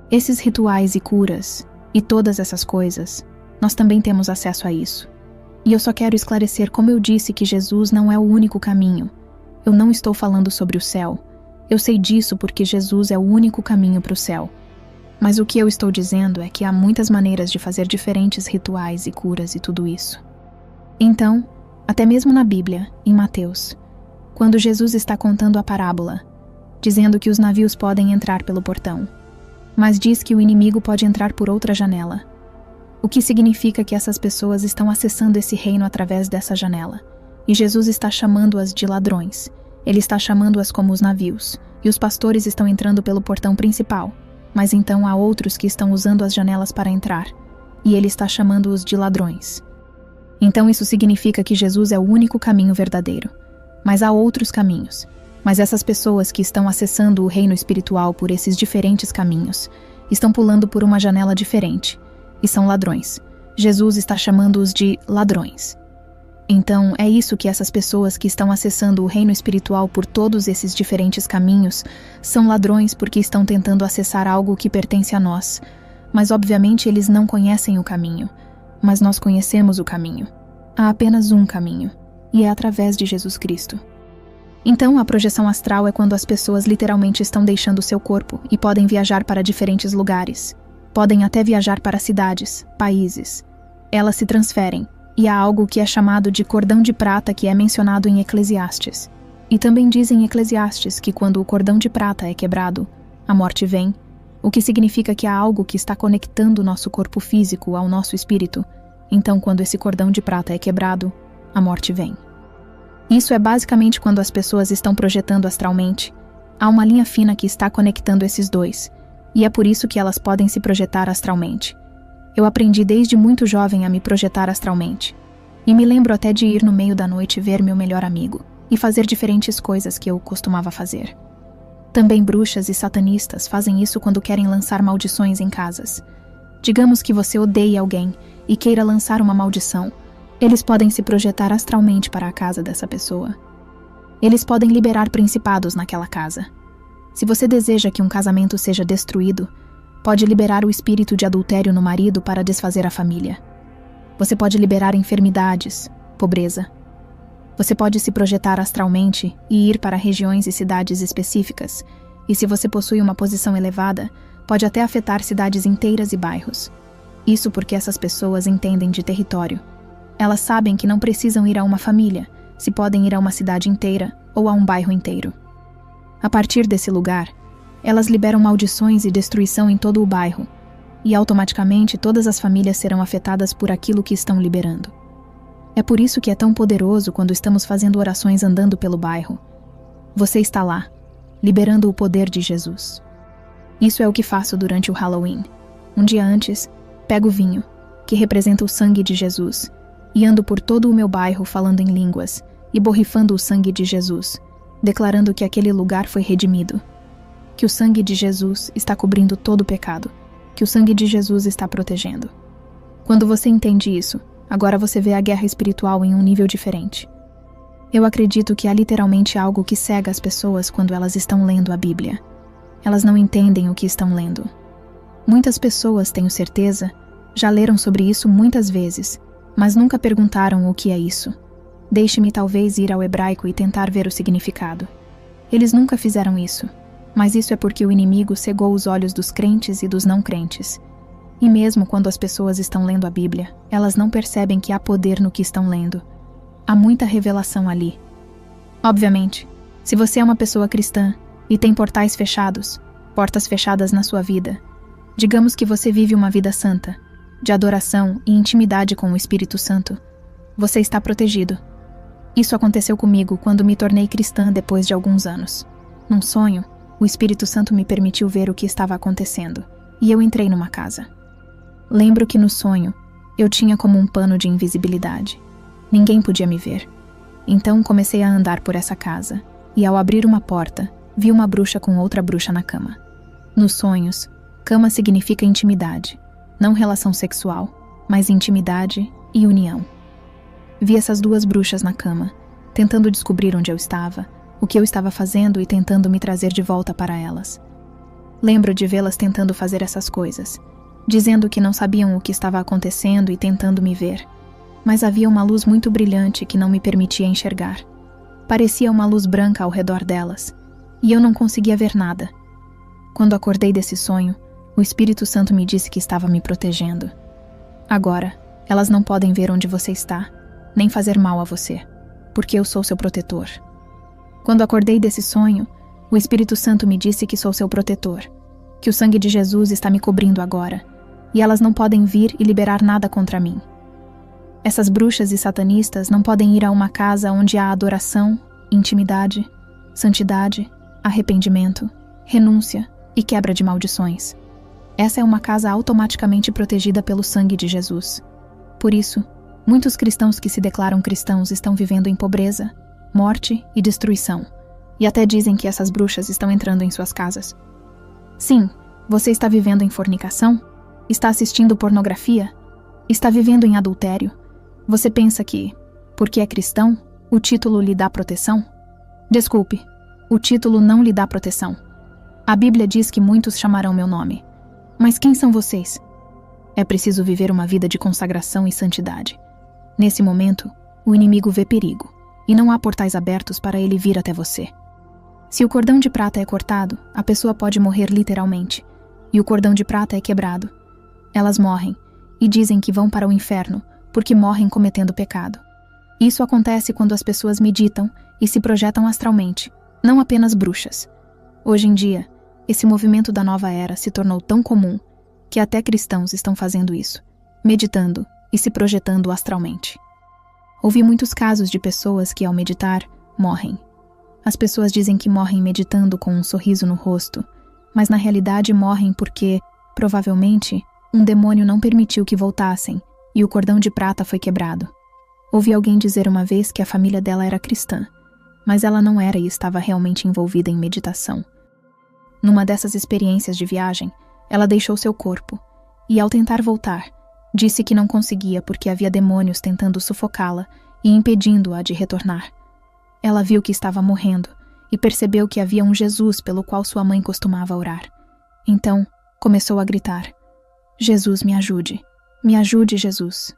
Esses rituais e curas, e todas essas coisas, nós também temos acesso a isso. E eu só quero esclarecer, como eu disse, que Jesus não é o único caminho. Eu não estou falando sobre o céu. Eu sei disso porque Jesus é o único caminho para o céu. Mas o que eu estou dizendo é que há muitas maneiras de fazer diferentes rituais e curas e tudo isso. Então, até mesmo na Bíblia, em Mateus, quando Jesus está contando a parábola, dizendo que os navios podem entrar pelo portão, mas diz que o inimigo pode entrar por outra janela, o que significa que essas pessoas estão acessando esse reino através dessa janela, e Jesus está chamando-as de ladrões. Ele está chamando-as como os navios, e os pastores estão entrando pelo portão principal, mas então há outros que estão usando as janelas para entrar, e ele está chamando-os de ladrões. Então isso significa que Jesus é o único caminho verdadeiro, mas há outros caminhos. Mas essas pessoas que estão acessando o reino espiritual por esses diferentes caminhos, estão pulando por uma janela diferente, e são ladrões. Jesus está chamando-os de ladrões. Então, é isso que essas pessoas que estão acessando o reino espiritual por todos esses diferentes caminhos são ladrões, porque estão tentando acessar algo que pertence a nós. Mas obviamente eles não conhecem o caminho. Mas nós conhecemos o caminho. Há apenas um caminho, e é através de Jesus Cristo. Então, a projeção astral é quando as pessoas literalmente estão deixando seu corpo e podem viajar para diferentes lugares. Podem até viajar para cidades, países. Elas se transferem, e há algo que é chamado de cordão de prata, que é mencionado em Eclesiastes. E também diz em Eclesiastes que quando o cordão de prata é quebrado, a morte vem, o que significa que há algo que está conectando o nosso corpo físico ao nosso espírito. Então, quando esse cordão de prata é quebrado, a morte vem. Isso é basicamente quando as pessoas estão projetando astralmente. Há uma linha fina que está conectando esses dois, e é por isso que elas podem se projetar astralmente. Eu aprendi desde muito jovem a me projetar astralmente. E me lembro até de ir no meio da noite ver meu melhor amigo, e fazer diferentes coisas que eu costumava fazer. Também bruxas e satanistas fazem isso quando querem lançar maldições em casas. Digamos que você odeie alguém e queira lançar uma maldição. Eles podem se projetar astralmente para a casa dessa pessoa. Eles podem liberar principados naquela casa. Se você deseja que um casamento seja destruído, pode liberar o espírito de adultério no marido para desfazer a família. Você pode liberar enfermidades, pobreza. Você pode se projetar astralmente e ir para regiões e cidades específicas, e se você possui uma posição elevada, pode até afetar cidades inteiras e bairros. Isso porque essas pessoas entendem de território. Elas sabem que não precisam ir a uma família, se podem ir a uma cidade inteira ou a um bairro inteiro. A partir desse lugar, elas liberam maldições e destruição em todo o bairro, e automaticamente todas as famílias serão afetadas por aquilo que estão liberando. É por isso que é tão poderoso quando estamos fazendo orações andando pelo bairro. Você está lá, liberando o poder de Jesus. Isso é o que faço durante o Halloween. Um dia antes, pego vinho, que representa o sangue de Jesus, e ando por todo o meu bairro falando em línguas e borrifando o sangue de Jesus, declarando que aquele lugar foi redimido, que o sangue de Jesus está cobrindo todo o pecado, que o sangue de Jesus está protegendo. Quando você entende isso, agora você vê a guerra espiritual em um nível diferente. Eu acredito que há literalmente algo que cega as pessoas quando elas estão lendo a Bíblia. Elas não entendem o que estão lendo. Muitas pessoas, tenho certeza, já leram sobre isso muitas vezes, mas nunca perguntaram o que é isso. Deixe-me talvez ir ao hebraico e tentar ver o significado. Eles nunca fizeram isso, mas isso é porque o inimigo cegou os olhos dos crentes e dos não crentes. E mesmo quando as pessoas estão lendo a Bíblia, elas não percebem que há poder no que estão lendo. Há muita revelação ali. Obviamente, se você é uma pessoa cristã e tem portas fechadas na sua vida, digamos que você vive uma vida santa, de adoração e intimidade com o Espírito Santo, você está protegido. Isso aconteceu comigo quando me tornei cristã depois de alguns anos. Num sonho, o Espírito Santo me permitiu ver o que estava acontecendo, e eu entrei numa casa. Lembro que no sonho, eu tinha como um pano de invisibilidade. Ninguém podia me ver. Então comecei a andar por essa casa, e ao abrir uma porta, vi uma bruxa com outra bruxa na cama. Nos sonhos, cama significa intimidade, não relação sexual, mas intimidade e união. Vi essas duas bruxas na cama, tentando descobrir onde eu estava, o que eu estava fazendo e tentando me trazer de volta para elas. Lembro de vê-las tentando fazer essas coisas, dizendo que não sabiam o que estava acontecendo e tentando me ver. Mas havia uma luz muito brilhante que não me permitia enxergar. Parecia uma luz branca ao redor delas, e eu não conseguia ver nada. Quando acordei desse sonho, o Espírito Santo me disse que estava me protegendo. Agora, elas não podem ver onde você está, nem fazer mal a você, porque eu sou seu protetor. Quando acordei desse sonho, o Espírito Santo me disse que sou seu protetor, que o sangue de Jesus está me cobrindo agora, e elas não podem vir e liberar nada contra mim. Essas bruxas e satanistas não podem ir a uma casa onde há adoração, intimidade, santidade, arrependimento, renúncia e quebra de maldições. Essa é uma casa automaticamente protegida pelo sangue de Jesus. Por isso, muitos cristãos que se declaram cristãos estão vivendo em pobreza, morte e destruição, e até dizem que essas bruxas estão entrando em suas casas. Sim, você está vivendo em fornicação? Está assistindo pornografia? Está vivendo em adultério? Você pensa que, porque é cristão, o título lhe dá proteção? Desculpe, o título não lhe dá proteção. A Bíblia diz que muitos chamarão meu nome. Mas quem são vocês? É preciso viver uma vida de consagração e santidade. Nesse momento, o inimigo vê perigo, e não há portais abertos para ele vir até você. Se o cordão de prata é cortado, a pessoa pode morrer literalmente, e o cordão de prata é quebrado. Elas morrem, e dizem que vão para o inferno, porque morrem cometendo pecado. Isso acontece quando as pessoas meditam e se projetam astralmente, não apenas bruxas. Hoje em dia, esse movimento da nova era se tornou tão comum que até cristãos estão fazendo isso, meditando e se projetando astralmente. Ouvi muitos casos de pessoas que, ao meditar, morrem. As pessoas dizem que morrem meditando com um sorriso no rosto, mas na realidade morrem porque, provavelmente, um demônio não permitiu que voltassem e o cordão de prata foi quebrado. Ouvi alguém dizer uma vez que a família dela era cristã, mas ela não era e estava realmente envolvida em meditação. Numa dessas experiências de viagem, ela deixou seu corpo e, ao tentar voltar, disse que não conseguia porque havia demônios tentando sufocá-la e impedindo-a de retornar. Ela viu que estava morrendo e percebeu que havia um Jesus pelo qual sua mãe costumava orar. Então, começou a gritar: "Jesus, me ajude! Me ajude, Jesus!"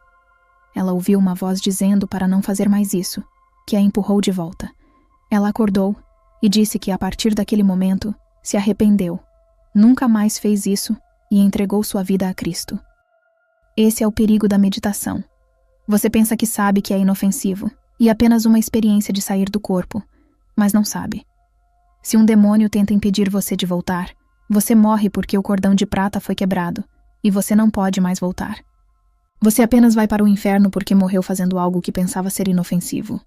Ela ouviu uma voz dizendo para não fazer mais isso, que a empurrou de volta. Ela acordou e disse que a partir daquele momento se arrependeu, nunca mais fez isso e entregou sua vida a Cristo. Esse é o perigo da meditação. Você pensa que sabe que é inofensivo e apenas uma experiência de sair do corpo, mas não sabe. Se um demônio tenta impedir você de voltar, você morre porque o cordão de prata foi quebrado e você não pode mais voltar. Você apenas vai para o inferno porque morreu fazendo algo que pensava ser inofensivo.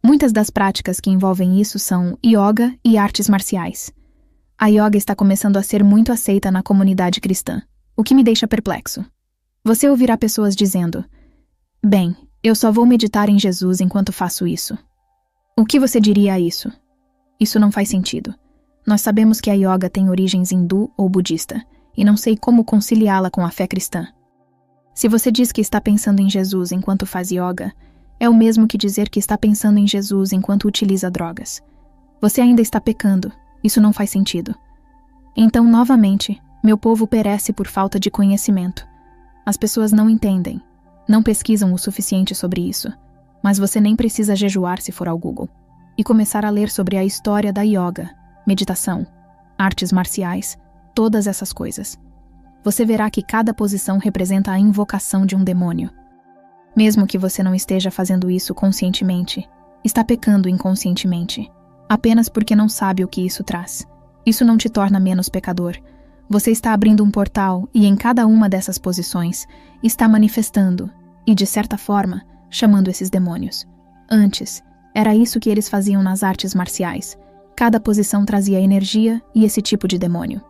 Muitas das práticas que envolvem isso são yoga e artes marciais. A yoga está começando a ser muito aceita na comunidade cristã, o que me deixa perplexo. Você ouvirá pessoas dizendo: "Bem, eu só vou meditar em Jesus enquanto faço isso." O que você diria a isso? Isso não faz sentido. Nós sabemos que a yoga tem origens hindu ou budista, e não sei como conciliá-la com a fé cristã. Se você diz que está pensando em Jesus enquanto faz yoga, é o mesmo que dizer que está pensando em Jesus enquanto utiliza drogas. Você ainda está pecando, isso não faz sentido. Então, novamente, meu povo perece por falta de conhecimento. As pessoas não entendem, não pesquisam o suficiente sobre isso, mas você nem precisa jejuar se for ao Google e começar a ler sobre a história da yoga, meditação, artes marciais, todas essas coisas. Você verá que cada posição representa a invocação de um demônio. Mesmo que você não esteja fazendo isso conscientemente, está pecando inconscientemente, apenas porque não sabe o que isso traz. Isso não te torna menos pecador. Você está abrindo um portal e em cada uma dessas posições está manifestando e, de certa forma, chamando esses demônios. Antes, era isso que eles faziam nas artes marciais. Cada posição trazia energia e esse tipo de demônio.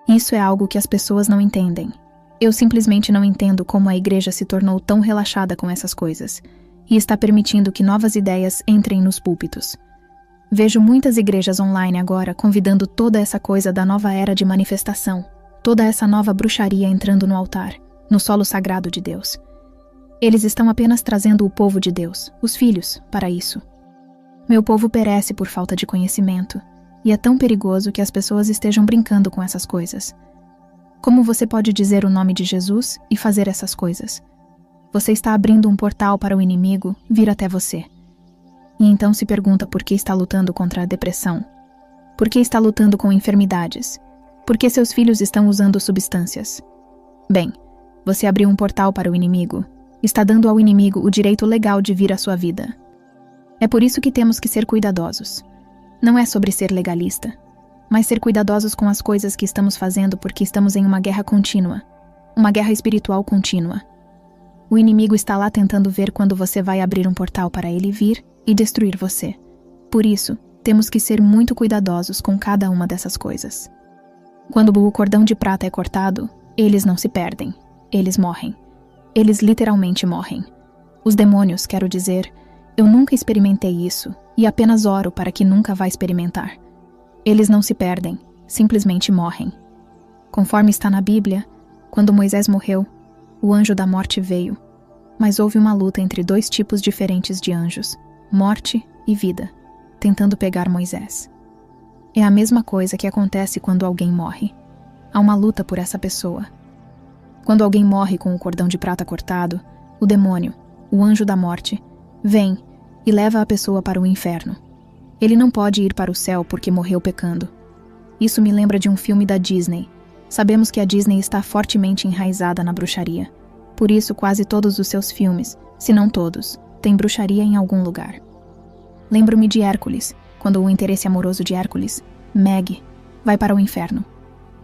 Isso é algo que as pessoas não entendem. Eu simplesmente não entendo como a igreja se tornou tão relaxada com essas coisas e está permitindo que novas ideias entrem nos púlpitos. Vejo muitas igrejas online agora convidando toda essa coisa da nova era de manifestação, toda essa nova bruxaria entrando no altar, no solo sagrado de Deus. Eles estão apenas trazendo o povo de Deus, os filhos, para isso. Meu povo perece por falta de conhecimento, e é tão perigoso que as pessoas estejam brincando com essas coisas. Como você pode dizer o nome de Jesus e fazer essas coisas? Você está abrindo um portal para o inimigo vir até você. E então se pergunta por que está lutando contra a depressão. Por que está lutando com enfermidades? Por que seus filhos estão usando substâncias? Bem, você abriu um portal para o inimigo. Está dando ao inimigo o direito legal de vir à sua vida. É por isso que temos que ser cuidadosos. Não é sobre ser legalista, mas ser cuidadosos com as coisas que estamos fazendo porque estamos em uma guerra contínua, uma guerra espiritual contínua. O inimigo está lá tentando ver quando você vai abrir um portal para ele vir e destruir você. Por isso, temos que ser muito cuidadosos com cada uma dessas coisas. Quando o cordão de prata é cortado, eles não se perdem, eles morrem. Eles literalmente morrem. Os demônios, quero dizer, eu nunca experimentei isso e apenas oro para que nunca vá experimentar. Eles não se perdem, simplesmente morrem. Conforme está na Bíblia, quando Moisés morreu, o anjo da morte veio, mas houve uma luta entre dois tipos diferentes de anjos, morte e vida, tentando pegar Moisés. É a mesma coisa que acontece quando alguém morre. Há uma luta por essa pessoa. Quando alguém morre com o cordão de prata cortado, o demônio, o anjo da morte, vem e leva a pessoa para o inferno. Ele não pode ir para o céu porque morreu pecando. Isso me lembra de um filme da Disney. Sabemos que a Disney está fortemente enraizada na bruxaria. Por isso, quase todos os seus filmes, se não todos, têm bruxaria em algum lugar. Lembro-me de Hércules, quando o interesse amoroso de Hércules, Meg, vai para o inferno.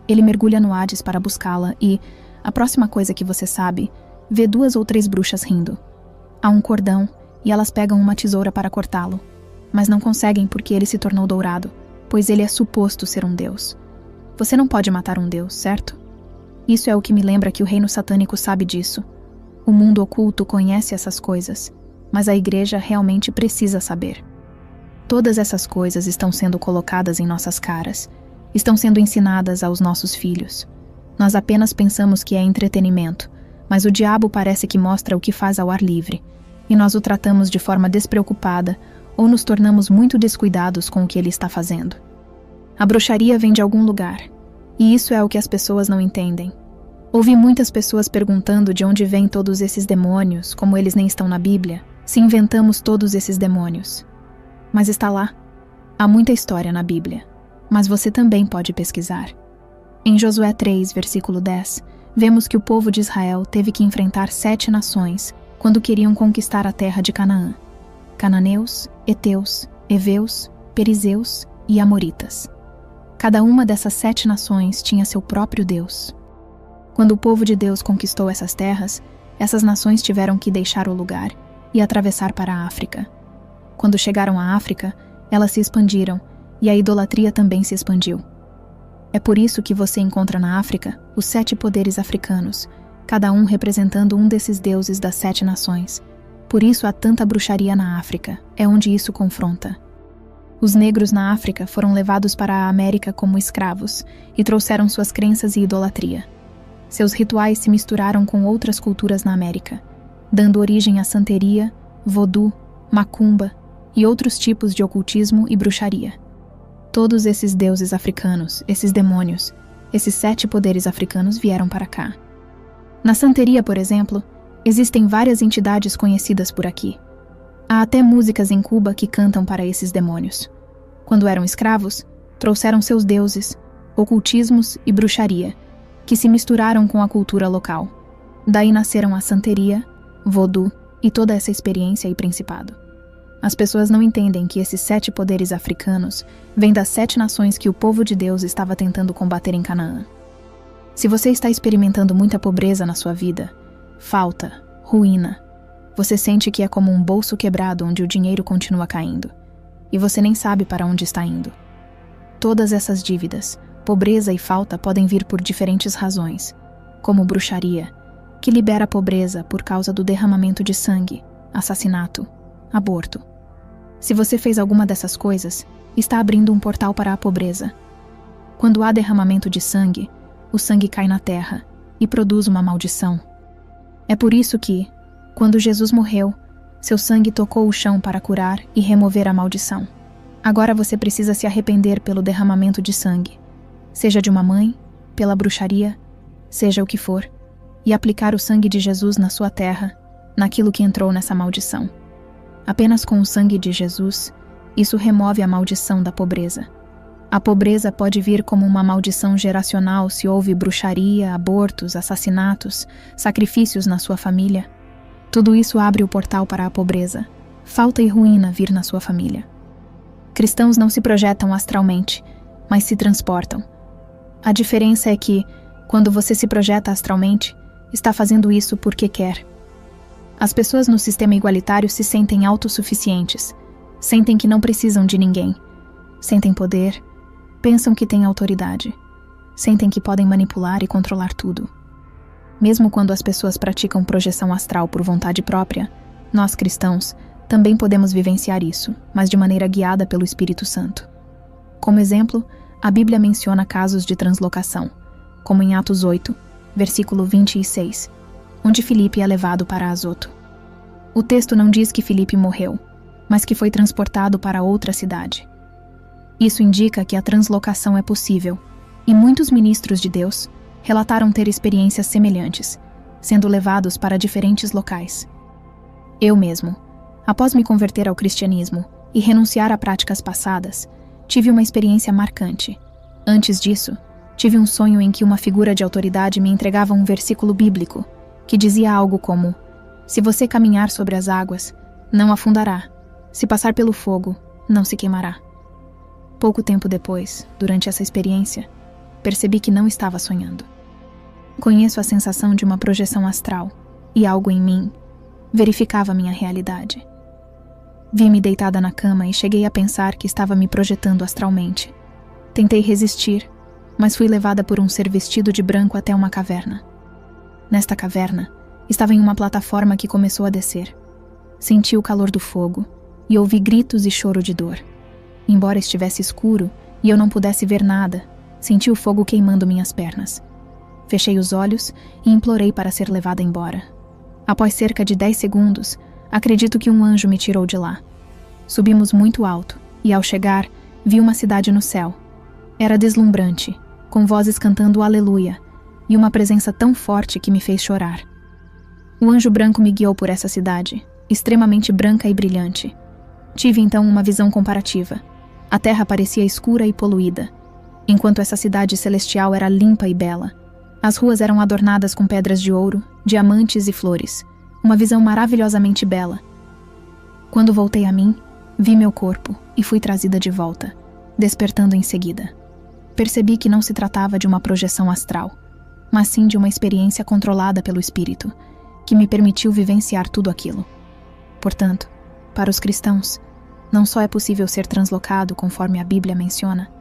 Ele mergulha no Hades para buscá-la e, a próxima coisa que você sabe, vê 2 ou 3 bruxas rindo. Há um cordão e elas pegam uma tesoura para cortá-lo, mas não conseguem porque ele se tornou dourado, pois ele é suposto ser um deus. Você não pode matar um deus, certo? Isso é o que me lembra que o reino satânico sabe disso. O mundo oculto conhece essas coisas, mas a igreja realmente precisa saber. Todas essas coisas estão sendo colocadas em nossas caras, estão sendo ensinadas aos nossos filhos. Nós apenas pensamos que é entretenimento, mas o diabo parece que mostra o que faz ao ar livre, e nós o tratamos de forma despreocupada ou nos tornamos muito descuidados com o que ele está fazendo. A bruxaria vem de algum lugar, e isso é o que as pessoas não entendem. Ouvi muitas pessoas perguntando de onde vêm todos esses demônios, como eles nem estão na Bíblia, se inventamos todos esses demônios. Mas está lá. Há muita história na Bíblia, mas você também pode pesquisar. Em Josué 3, versículo 10, vemos que o povo de Israel teve que enfrentar 7 nações quando queriam conquistar a terra de Canaã: cananeus, heteus, heveus, perizeus e amoritas. Cada uma dessas 7 nações tinha seu próprio Deus. Quando o povo de Deus conquistou essas terras, essas nações tiveram que deixar o lugar e atravessar para a África. Quando chegaram à África, elas se expandiram e a idolatria também se expandiu. É por isso que você encontra na África os 7 poderes africanos, cada um representando um desses deuses das 7 nações. Por isso há tanta bruxaria na África, é onde isso confronta. Os negros na África foram levados para a América como escravos e trouxeram suas crenças e idolatria. Seus rituais se misturaram com outras culturas na América, dando origem à santeria, vodú, macumba e outros tipos de ocultismo e bruxaria. Todos esses deuses africanos, esses demônios, esses 7 poderes africanos vieram para cá. Na santeria, por exemplo, existem várias entidades conhecidas por aqui. Há até músicas em Cuba que cantam para esses demônios. Quando eram escravos, trouxeram seus deuses, ocultismos e bruxaria, que se misturaram com a cultura local. Daí nasceram a santeria, vodú e toda essa experiência e principado. As pessoas não entendem que esses 7 poderes africanos vêm das 7 nações que o povo de Deus estava tentando combater em Canaã. Se você está experimentando muita pobreza na sua vida, falta, ruína, você sente que é como um bolso quebrado onde o dinheiro continua caindo, e você nem sabe para onde está indo. Todas essas dívidas, pobreza e falta podem vir por diferentes razões, como bruxaria, que libera a pobreza por causa do derramamento de sangue, assassinato, aborto. Se você fez alguma dessas coisas, está abrindo um portal para a pobreza. Quando há derramamento de sangue, o sangue cai na terra e produz uma maldição. É por isso que, quando Jesus morreu, seu sangue tocou o chão para curar e remover a maldição. Agora você precisa se arrepender pelo derramamento de sangue, seja de uma mãe, pela bruxaria, seja o que for, e aplicar o sangue de Jesus na sua terra, naquilo que entrou nessa maldição. Apenas com o sangue de Jesus, isso remove a maldição da pobreza. A pobreza pode vir como uma maldição geracional se houve bruxaria, abortos, assassinatos, sacrifícios na sua família. Tudo isso abre o portal para a pobreza, falta e ruína vir na sua família. Cristãos não se projetam astralmente, mas se transportam. A diferença é que, quando você se projeta astralmente, está fazendo isso porque quer. As pessoas no sistema igualitário se sentem autossuficientes, sentem que não precisam de ninguém, sentem poder, pensam que têm autoridade, sentem que podem manipular e controlar tudo. Mesmo quando as pessoas praticam projeção astral por vontade própria, nós cristãos também podemos vivenciar isso, mas de maneira guiada pelo Espírito Santo. Como exemplo, a Bíblia menciona casos de translocação, como em Atos 8, versículo 26, onde Filipe é levado para Azoto. O texto não diz que Filipe morreu, mas que foi transportado para outra cidade. Isso indica que a translocação é possível, e muitos ministros de Deus relataram ter experiências semelhantes, sendo levados para diferentes locais. Eu mesmo, após me converter ao cristianismo e renunciar a práticas passadas, tive uma experiência marcante. Antes disso, tive um sonho em que uma figura de autoridade me entregava um versículo bíblico que dizia algo como: se você caminhar sobre as águas, não afundará. Se passar pelo fogo, não se queimará. Pouco tempo depois, durante essa experiência, percebi que não estava sonhando. Conheço a sensação de uma projeção astral, e algo em mim verificava minha realidade. Vi-me deitada na cama e cheguei a pensar que estava me projetando astralmente. Tentei resistir, mas fui levada por um ser vestido de branco até uma caverna. Nesta caverna, estava em uma plataforma que começou a descer. Senti o calor do fogo e ouvi gritos e choro de dor. Embora estivesse escuro e eu não pudesse ver nada, senti o fogo queimando minhas pernas. Fechei os olhos e implorei para ser levada embora. Após cerca de 10 segundos, acredito que um anjo me tirou de lá. Subimos muito alto e, ao chegar, vi uma cidade no céu. Era deslumbrante, com vozes cantando Aleluia, e uma presença tão forte que me fez chorar. O anjo branco me guiou por essa cidade, extremamente branca e brilhante. Tive então uma visão comparativa. A terra parecia escura e poluída, enquanto essa cidade celestial era limpa e bela. As ruas eram adornadas com pedras de ouro, diamantes e flores. Uma visão maravilhosamente bela. Quando voltei a mim, vi meu corpo e fui trazida de volta, despertando em seguida. Percebi que não se tratava de uma projeção astral, mas sim de uma experiência controlada pelo Espírito, que me permitiu vivenciar tudo aquilo. Portanto, para os cristãos, não só é possível ser translocado conforme a Bíblia menciona,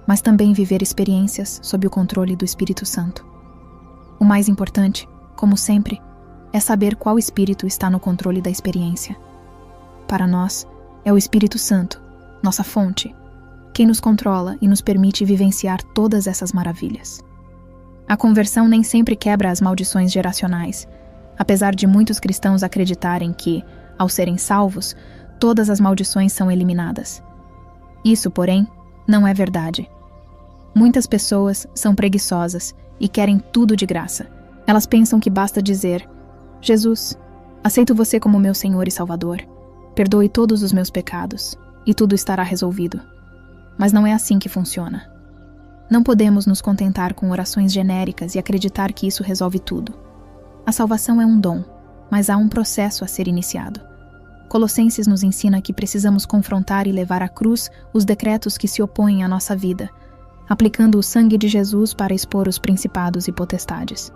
mas também viver experiências sob o controle do Espírito Santo. O mais importante, como sempre, é saber qual espírito está no controle da experiência. Para nós, é o Espírito Santo, nossa fonte, quem nos controla e nos permite vivenciar todas essas maravilhas. A conversão nem sempre quebra as maldições geracionais, apesar de muitos cristãos acreditarem que, ao serem salvos, todas as maldições são eliminadas. Isso, porém, não é verdade. Muitas pessoas são preguiçosas e querem tudo de graça. Elas pensam que basta dizer: Jesus, aceito você como meu Senhor e Salvador. Perdoe todos os meus pecados, e tudo estará resolvido. Mas não é assim que funciona. Não podemos nos contentar com orações genéricas e acreditar que isso resolve tudo. A salvação é um dom, mas há um processo a ser iniciado. Colossenses nos ensina que precisamos confrontar e levar à cruz os decretos que se opõem à nossa vida, aplicando o sangue de Jesus para expor os principados e potestades.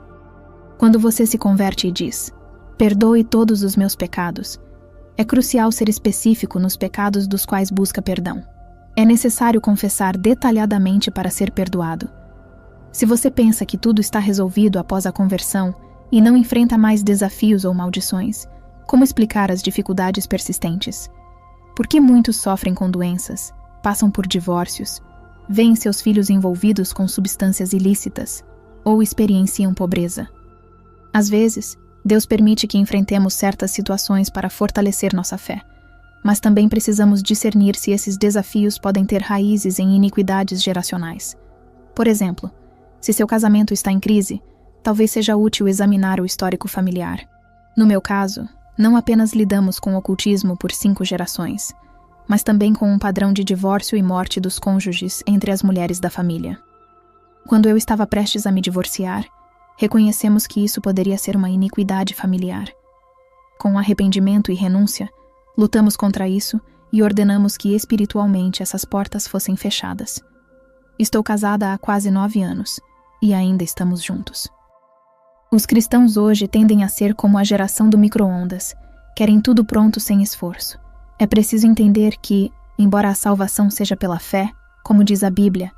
Quando você se converte e diz: perdoe todos os meus pecados, é crucial ser específico nos pecados dos quais busca perdão. É necessário confessar detalhadamente para ser perdoado. Se você pensa que tudo está resolvido após a conversão e não enfrenta mais desafios ou maldições, como explicar as dificuldades persistentes? Por que muitos sofrem com doenças, passam por divórcios, veem seus filhos envolvidos com substâncias ilícitas ou experienciam pobreza? Às vezes, Deus permite que enfrentemos certas situações para fortalecer nossa fé, mas também precisamos discernir se esses desafios podem ter raízes em iniquidades geracionais. Por exemplo, se seu casamento está em crise, talvez seja útil examinar o histórico familiar. No meu caso, não apenas lidamos com o ocultismo por 5 gerações, mas também com um padrão de divórcio e morte dos cônjuges entre as mulheres da família. Quando eu estava prestes a me divorciar, reconhecemos que isso poderia ser uma iniquidade familiar. Com arrependimento e renúncia, lutamos contra isso e ordenamos que espiritualmente essas portas fossem fechadas. Estou casada há quase 9 anos e ainda estamos juntos. Os cristãos hoje tendem a ser como a geração do micro-ondas, querem tudo pronto sem esforço. É preciso entender que, embora a salvação seja pela fé, como diz a Bíblia,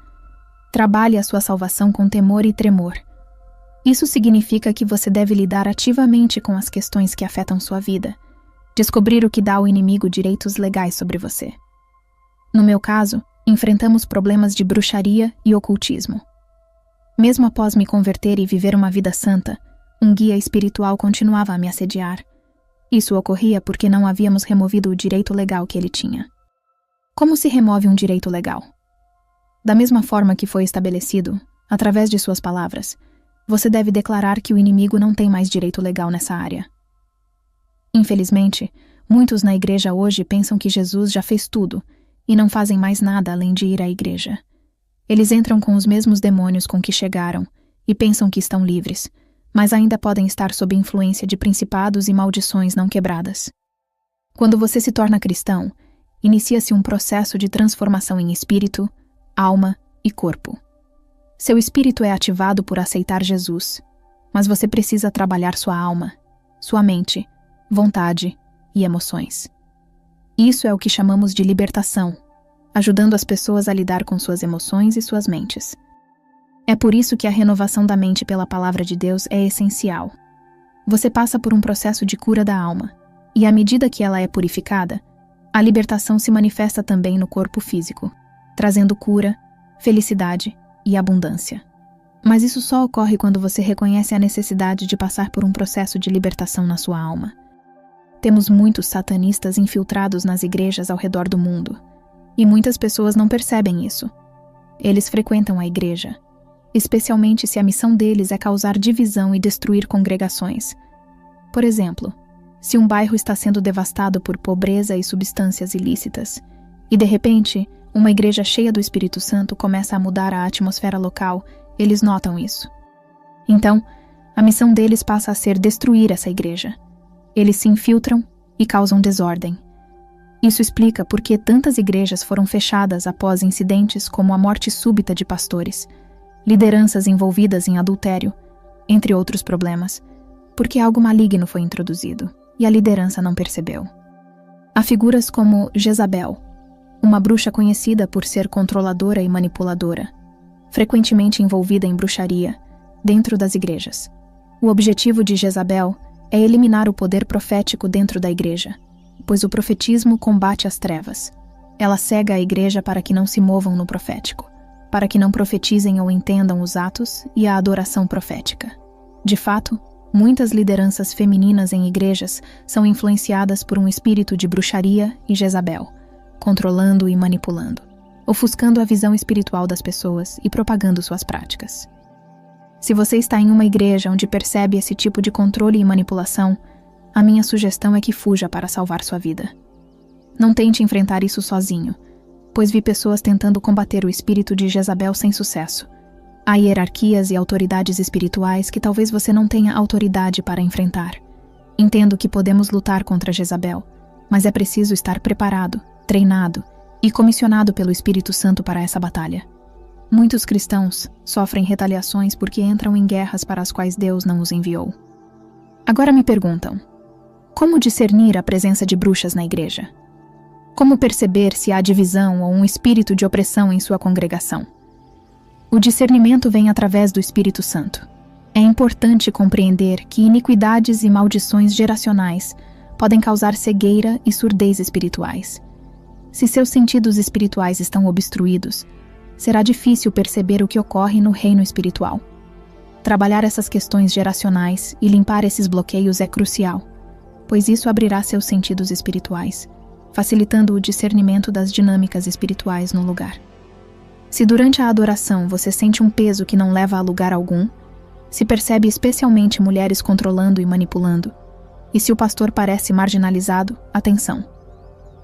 trabalhe a sua salvação com temor e tremor. Isso significa que você deve lidar ativamente com as questões que afetam sua vida, descobrir o que dá ao inimigo direitos legais sobre você. No meu caso, enfrentamos problemas de bruxaria e ocultismo. Mesmo após me converter e viver uma vida santa, um guia espiritual continuava a me assediar. Isso ocorria porque não havíamos removido o direito legal que ele tinha. Como se remove um direito legal? Da mesma forma que foi estabelecido, através de suas palavras, você deve declarar que o inimigo não tem mais direito legal nessa área. Infelizmente, muitos na igreja hoje pensam que Jesus já fez tudo e não fazem mais nada além de ir à igreja. Eles entram com os mesmos demônios com que chegaram e pensam que estão livres, mas ainda podem estar sob influência de principados e maldições não quebradas. Quando você se torna cristão, inicia-se um processo de transformação em espírito, alma e corpo. Seu espírito é ativado por aceitar Jesus, mas você precisa trabalhar sua alma, sua mente, vontade e emoções. Isso é o que chamamos de libertação, ajudando as pessoas a lidar com suas emoções e suas mentes. É por isso que a renovação da mente pela palavra de Deus é essencial. Você passa por um processo de cura da alma, e à medida que ela é purificada, a libertação se manifesta também no corpo físico, trazendo cura, felicidade e abundância. Mas isso só ocorre quando você reconhece a necessidade de passar por um processo de libertação na sua alma. Temos muitos satanistas infiltrados nas igrejas ao redor do mundo, e muitas pessoas não percebem isso. Eles frequentam a igreja, especialmente se a missão deles é causar divisão e destruir congregações. Por exemplo, se um bairro está sendo devastado por pobreza e substâncias ilícitas, e de repente, uma igreja cheia do Espírito Santo começa a mudar a atmosfera local, eles notam isso. Então, a missão deles passa a ser destruir essa igreja. Eles se infiltram e causam desordem. Isso explica por que tantas igrejas foram fechadas após incidentes como a morte súbita de pastores, lideranças envolvidas em adultério, entre outros problemas, porque algo maligno foi introduzido e a liderança não percebeu. Há figuras como Jezabel, uma bruxa conhecida por ser controladora e manipuladora, frequentemente envolvida em bruxaria, dentro das igrejas. O objetivo de Jezabel é eliminar o poder profético dentro da igreja, pois o profetismo combate as trevas. Ela cega a igreja para que não se movam no profético. para que não profetizem ou entendam os atos e a adoração profética. De fato, muitas lideranças femininas em igrejas são influenciadas por um espírito de bruxaria e Jezabel, controlando e manipulando, ofuscando a visão espiritual das pessoas e propagando suas práticas. Se você está em uma igreja onde percebe esse tipo de controle e manipulação, a minha sugestão é que fuja para salvar sua vida. Não tente enfrentar isso sozinho, pois vi pessoas tentando combater o espírito de Jezabel sem sucesso. Há hierarquias e autoridades espirituais que talvez você não tenha autoridade para enfrentar. Entendo que podemos lutar contra Jezabel, mas é preciso estar preparado, treinado e comissionado pelo Espírito Santo para essa batalha. Muitos cristãos sofrem retaliações porque entram em guerras para as quais Deus não os enviou. Agora me perguntam: como discernir a presença de bruxas na igreja? Como perceber se há divisão ou um espírito de opressão em sua congregação? O discernimento vem através do Espírito Santo. É importante compreender que iniquidades e maldições geracionais podem causar cegueira e surdez espirituais. Se seus sentidos espirituais estão obstruídos, será difícil perceber o que ocorre no reino espiritual. Trabalhar essas questões geracionais e limpar esses bloqueios é crucial, pois isso abrirá seus sentidos espirituais, facilitando o discernimento das dinâmicas espirituais no lugar. Se durante a adoração você sente um peso que não leva a lugar algum, se percebe especialmente mulheres controlando e manipulando, e se o pastor parece marginalizado, atenção.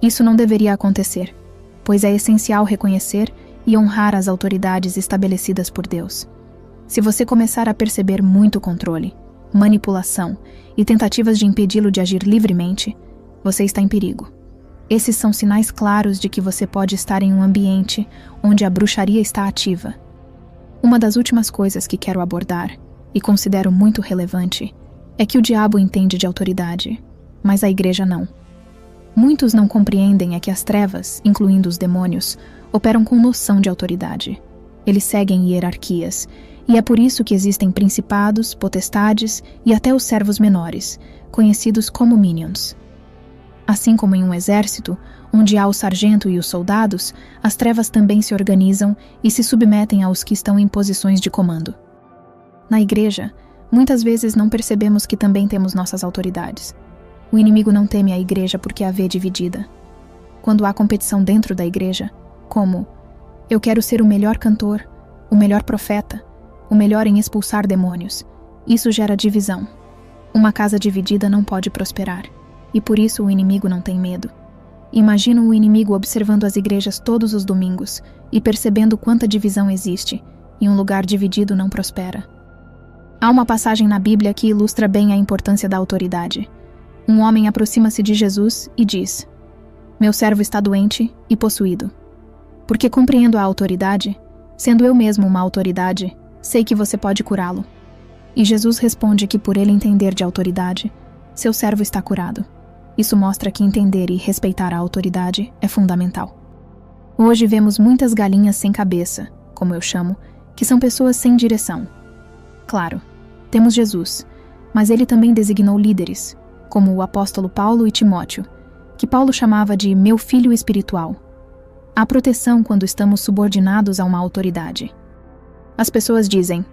Isso não deveria acontecer, pois é essencial reconhecer e honrar as autoridades estabelecidas por Deus. Se você começar a perceber muito controle, manipulação e tentativas de impedi-lo de agir livremente, você está em perigo. Esses são sinais claros de que você pode estar em um ambiente onde a bruxaria está ativa. Uma das últimas coisas que quero abordar, e considero muito relevante, é que o diabo entende de autoridade, mas a igreja não. Muitos não compreendem que as trevas, incluindo os demônios, operam com noção de autoridade. Eles seguem hierarquias, e é por isso que existem principados, potestades e até os servos menores, conhecidos como minions. Assim como em um exército, onde há o sargento e os soldados, as trevas também se organizam e se submetem aos que estão em posições de comando. Na igreja, muitas vezes não percebemos que também temos nossas autoridades. O inimigo não teme a igreja porque a vê dividida. Quando há competição dentro da igreja, como eu quero ser o melhor cantor, o melhor profeta, o melhor em expulsar demônios, isso gera divisão. Uma casa dividida não pode prosperar, e por isso o inimigo não tem medo. Imagino o inimigo observando as igrejas todos os domingos e percebendo quanta divisão existe, e um lugar dividido não prospera. Há uma passagem na Bíblia que ilustra bem a importância da autoridade. Um homem aproxima-se de Jesus e diz: "Meu servo está doente e possuído. Porque compreendo a autoridade, sendo eu mesmo uma autoridade, sei que você pode curá-lo." E Jesus responde que por ele entender de autoridade, seu servo está curado. Isso mostra que entender e respeitar a autoridade é fundamental. Hoje vemos muitas galinhas sem cabeça, como eu chamo, que são pessoas sem direção. Claro, temos Jesus, mas ele também designou líderes, como o apóstolo Paulo e Timóteo, que Paulo chamava de meu filho espiritual. Há proteção quando estamos subordinados a uma autoridade. As pessoas dizem: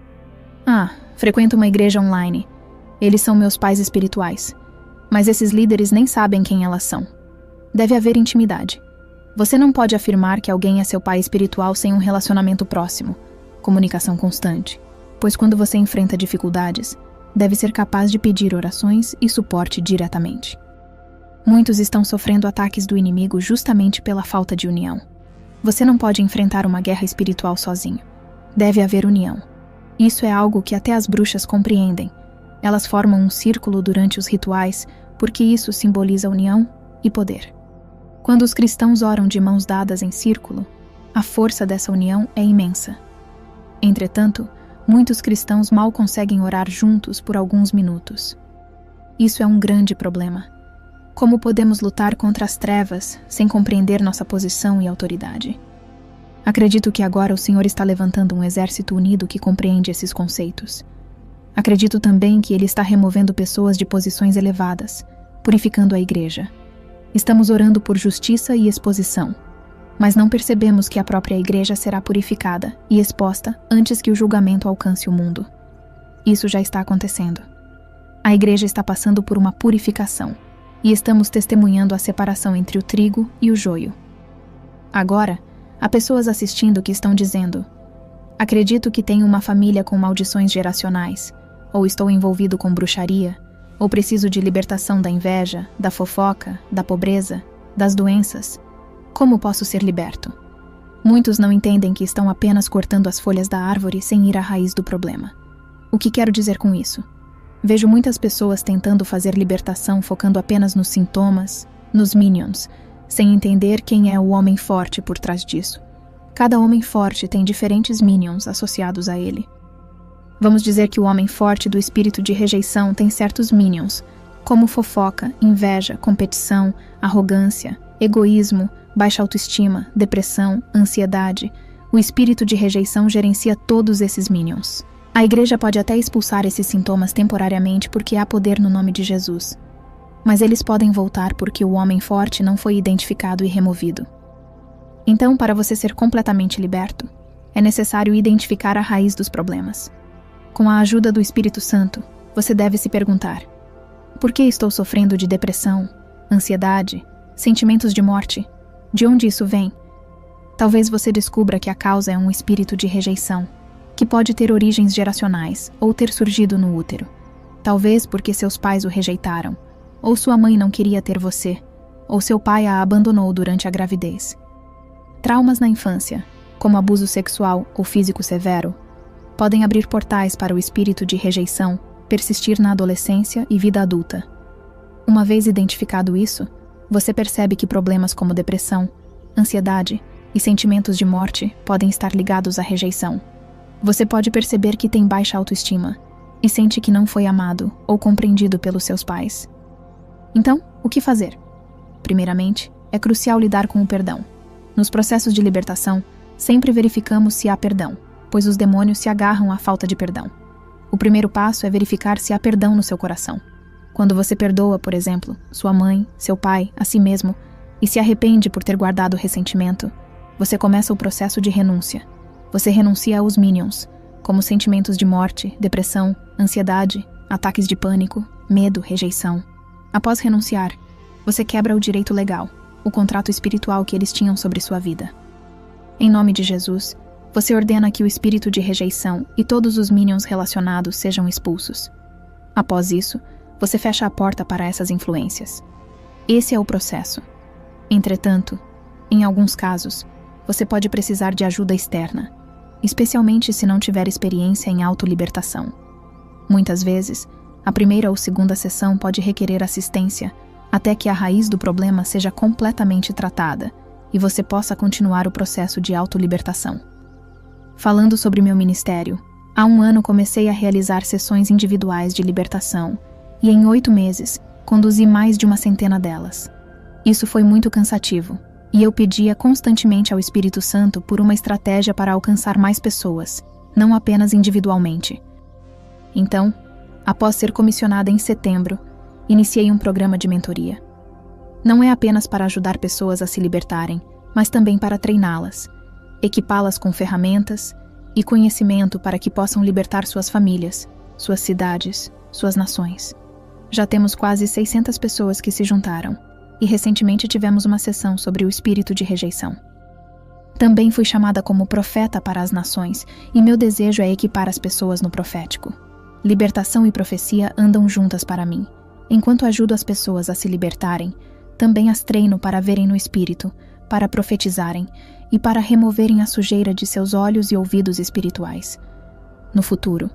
frequento uma igreja online. Eles são meus pais espirituais. Mas esses líderes nem sabem quem elas são. Deve haver intimidade. Você não pode afirmar que alguém é seu pai espiritual sem um relacionamento próximo, comunicação constante, pois quando você enfrenta dificuldades, deve ser capaz de pedir orações e suporte diretamente. Muitos estão sofrendo ataques do inimigo justamente pela falta de união. Você não pode enfrentar uma guerra espiritual sozinho. Deve haver união. Isso é algo que até as bruxas compreendem. Elas formam um círculo durante os rituais, porque isso simboliza união e poder. Quando os cristãos oram de mãos dadas em círculo, a força dessa união é imensa. Entretanto, muitos cristãos mal conseguem orar juntos por alguns minutos. Isso é um grande problema. Como podemos lutar contra as trevas sem compreender nossa posição e autoridade? Acredito que agora o Senhor está levantando um exército unido que compreende esses conceitos. Acredito também que Ele está removendo pessoas de posições elevadas, purificando a igreja. Estamos orando por justiça e exposição, Mas não percebemos que a própria igreja será purificada e exposta antes que o julgamento alcance o mundo. Isso já está acontecendo. A igreja está passando por uma purificação e estamos testemunhando a separação entre o trigo e o joio. Agora, há pessoas assistindo que estão dizendo: acredito que tenho uma família com maldições geracionais, ou estou envolvido com bruxaria, ou preciso de libertação da inveja, da fofoca, da pobreza, das doenças. Como posso ser liberto? Muitos não entendem que estão apenas cortando as folhas da árvore sem ir à raiz do problema. O que quero dizer com isso? Vejo muitas pessoas tentando fazer libertação focando apenas nos sintomas, nos minions, sem entender quem é o homem forte por trás disso. Cada homem forte tem diferentes minions associados a ele. Vamos dizer que o homem forte do espírito de rejeição tem certos minions, como fofoca, inveja, competição, arrogância, egoísmo, baixa autoestima, depressão, ansiedade. O espírito de rejeição gerencia todos esses minions. A igreja pode até expulsar esses sintomas temporariamente porque há poder no nome de Jesus. Mas eles podem voltar porque o homem forte não foi identificado e removido. Então, para você ser completamente liberto, é necessário identificar a raiz dos problemas. Com a ajuda do Espírito Santo, você deve se perguntar: por que estou sofrendo de depressão, ansiedade, sentimentos de morte? De onde isso vem? Talvez você descubra que a causa é um espírito de rejeição, que pode ter origens geracionais ou ter surgido no útero. Talvez porque seus pais o rejeitaram, ou sua mãe não queria ter você, ou seu pai a abandonou durante a gravidez. Traumas na infância, como abuso sexual ou físico severo, podem abrir portais para o espírito de rejeição persistir na adolescência e vida adulta. Uma vez identificado isso, você percebe que problemas como depressão, ansiedade e sentimentos de morte podem estar ligados à rejeição. Você pode perceber que tem baixa autoestima e sente que não foi amado ou compreendido pelos seus pais. Então, o que fazer? Primeiramente, é crucial lidar com o perdão. Nos processos de libertação, sempre verificamos se há perdão, pois os demônios se agarram à falta de perdão. O primeiro passo é verificar se há perdão no seu coração. Quando você perdoa, por exemplo, sua mãe, seu pai, a si mesmo, e se arrepende por ter guardado ressentimento, você começa o processo de renúncia. Você renuncia aos minions, como sentimentos de morte, depressão, ansiedade, ataques de pânico, medo, rejeição. Após renunciar, você quebra o direito legal, o contrato espiritual que eles tinham sobre sua vida. Em nome de Jesus, você ordena que o espírito de rejeição e todos os minions relacionados sejam expulsos. Após isso, você fecha a porta para essas influências. Esse é o processo. Entretanto, em alguns casos, você pode precisar de ajuda externa, especialmente se não tiver experiência em autolibertação. Muitas vezes, a primeira ou segunda sessão pode requerer assistência até que a raiz do problema seja completamente tratada e você possa continuar o processo de autolibertação. Falando sobre meu ministério, há 1 ano comecei a realizar sessões individuais de libertação e em 8 meses conduzi mais de 100 delas. Isso foi muito cansativo e eu pedia constantemente ao Espírito Santo por uma estratégia para alcançar mais pessoas, não apenas individualmente. Então, após ser comissionada em setembro, iniciei um programa de mentoria. Não é apenas para ajudar pessoas a se libertarem, mas também para treiná-las, equipá-las com ferramentas e conhecimento para que possam libertar suas famílias, suas cidades, suas nações. Já temos quase 600 pessoas que se juntaram, e recentemente tivemos uma sessão sobre o espírito de rejeição. Também fui chamada como profeta para as nações, e meu desejo é equipar as pessoas no profético. Libertação e profecia andam juntas para mim. Enquanto ajudo as pessoas a se libertarem, também as treino para verem no espírito, para profetizarem e para removerem a sujeira de seus olhos e ouvidos espirituais. No futuro,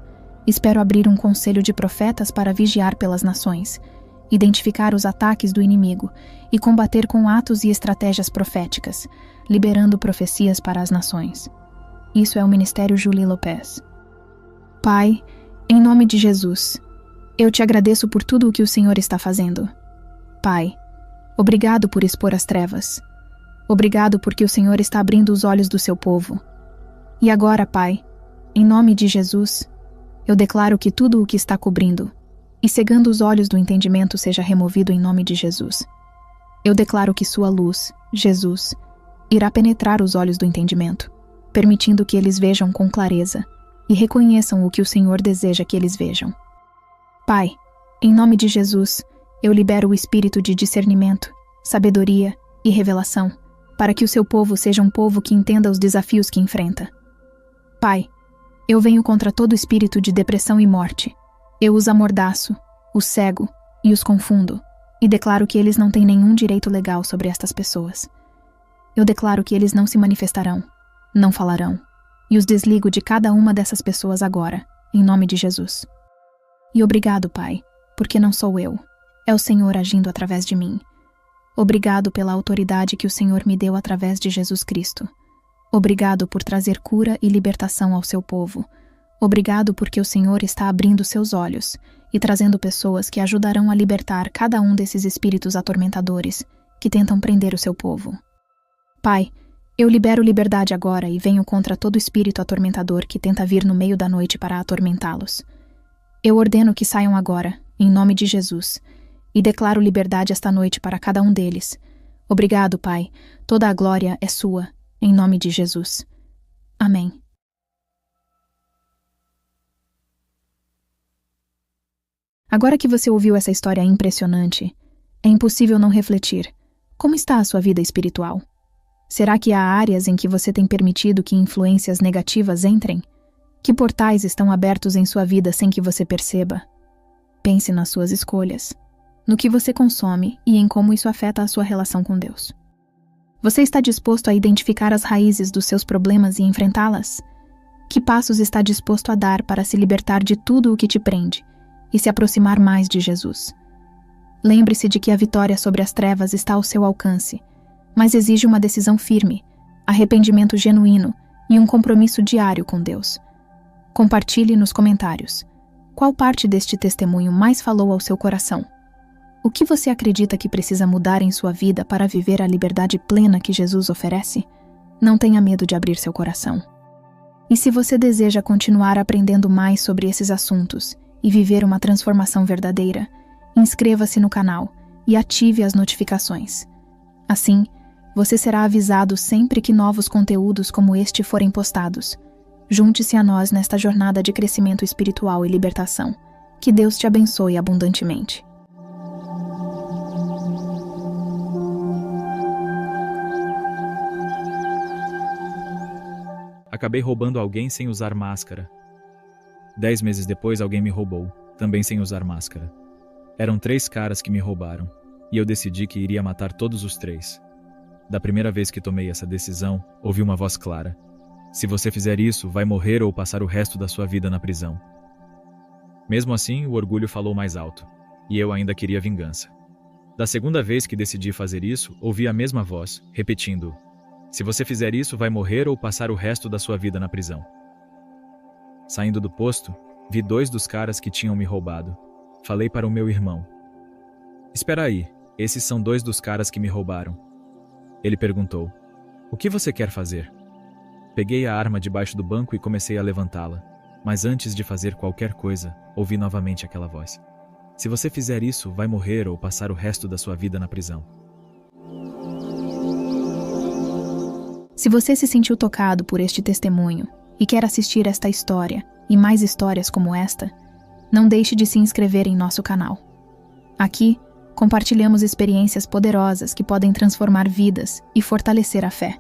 espero abrir um conselho de profetas para vigiar pelas nações, identificar os ataques do inimigo e combater com atos e estratégias proféticas, liberando profecias para as nações. Isso é o Ministério Julie Lopes. Pai, em nome de Jesus, eu te agradeço por tudo o que o Senhor está fazendo. Pai, obrigado por expor as trevas. Obrigado porque o Senhor está abrindo os olhos do seu povo. E agora, Pai, em nome de Jesus, eu declaro que tudo o que está cobrindo e cegando os olhos do entendimento seja removido em nome de Jesus. Eu declaro que sua luz, Jesus, irá penetrar os olhos do entendimento, permitindo que eles vejam com clareza e reconheçam o que o Senhor deseja que eles vejam. Pai, em nome de Jesus, eu libero o espírito de discernimento, sabedoria e revelação, para que o seu povo seja um povo que entenda os desafios que enfrenta. Pai, eu venho contra todo espírito de depressão e morte. Eu os amordaço, os cego e os confundo, e declaro que eles não têm nenhum direito legal sobre estas pessoas. Eu declaro que eles não se manifestarão, não falarão, e os desligo de cada uma dessas pessoas agora, em nome de Jesus. E obrigado, Pai, porque não sou eu, é o Senhor agindo através de mim. Obrigado pela autoridade que o Senhor me deu através de Jesus Cristo. Obrigado por trazer cura e libertação ao seu povo. Obrigado porque o Senhor está abrindo seus olhos e trazendo pessoas que ajudarão a libertar cada um desses espíritos atormentadores que tentam prender o seu povo. Pai, eu libero liberdade agora e venho contra todo espírito atormentador que tenta vir no meio da noite para atormentá-los. Eu ordeno que saiam agora, em nome de Jesus, e declaro liberdade esta noite para cada um deles. Obrigado, Pai. Toda a glória é sua, em nome de Jesus. Amém. Agora que você ouviu essa história impressionante, é impossível não refletir. Como está a sua vida espiritual? Será que há áreas em que você tem permitido que influências negativas entrem? Que portais estão abertos em sua vida sem que você perceba? Pense nas suas escolhas, no que você consome e em como isso afeta a sua relação com Deus. Você está disposto a identificar as raízes dos seus problemas e enfrentá-las? Que passos está disposto a dar para se libertar de tudo o que te prende e se aproximar mais de Jesus? Lembre-se de que a vitória sobre as trevas está ao seu alcance, mas exige uma decisão firme, arrependimento genuíno e um compromisso diário com Deus. Compartilhe nos comentários. Qual parte deste testemunho mais falou ao seu coração? O que você acredita que precisa mudar em sua vida para viver a liberdade plena que Jesus oferece? Não tenha medo de abrir seu coração. E se você deseja continuar aprendendo mais sobre esses assuntos e viver uma transformação verdadeira, inscreva-se no canal e ative as notificações. Assim, você será avisado sempre que novos conteúdos como este forem postados. Junte-se a nós nesta jornada de crescimento espiritual e libertação. Que Deus te abençoe abundantemente. Acabei roubando alguém sem usar máscara. 10 meses depois, alguém me roubou, também sem usar máscara. Eram 3 caras que me roubaram, e eu decidi que iria matar todos os 3. Da primeira vez que tomei essa decisão, ouvi uma voz clara: se você fizer isso, vai morrer ou passar o resto da sua vida na prisão. Mesmo assim, o orgulho falou mais alto, e eu ainda queria vingança. Da segunda vez que decidi fazer isso, ouvi a mesma voz, repetindo: se você fizer isso, vai morrer ou passar o resto da sua vida na prisão. Saindo do posto, vi 2 dos caras que tinham me roubado. Falei para o meu irmão: espera aí, esses são 2 dos caras que me roubaram. Ele perguntou: o que você quer fazer? Peguei a arma debaixo do banco e comecei a levantá-la. Mas antes de fazer qualquer coisa, ouvi novamente aquela voz: se você fizer isso, vai morrer ou passar o resto da sua vida na prisão. Se você se sentiu tocado por este testemunho e quer assistir esta história e mais histórias como esta, não deixe de se inscrever em nosso canal. Aqui, compartilhamos experiências poderosas que podem transformar vidas e fortalecer a fé.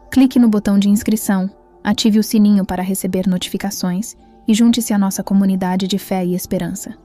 Clique no botão de inscrição, ative o sininho para receber notificações e junte-se à nossa comunidade de fé e esperança.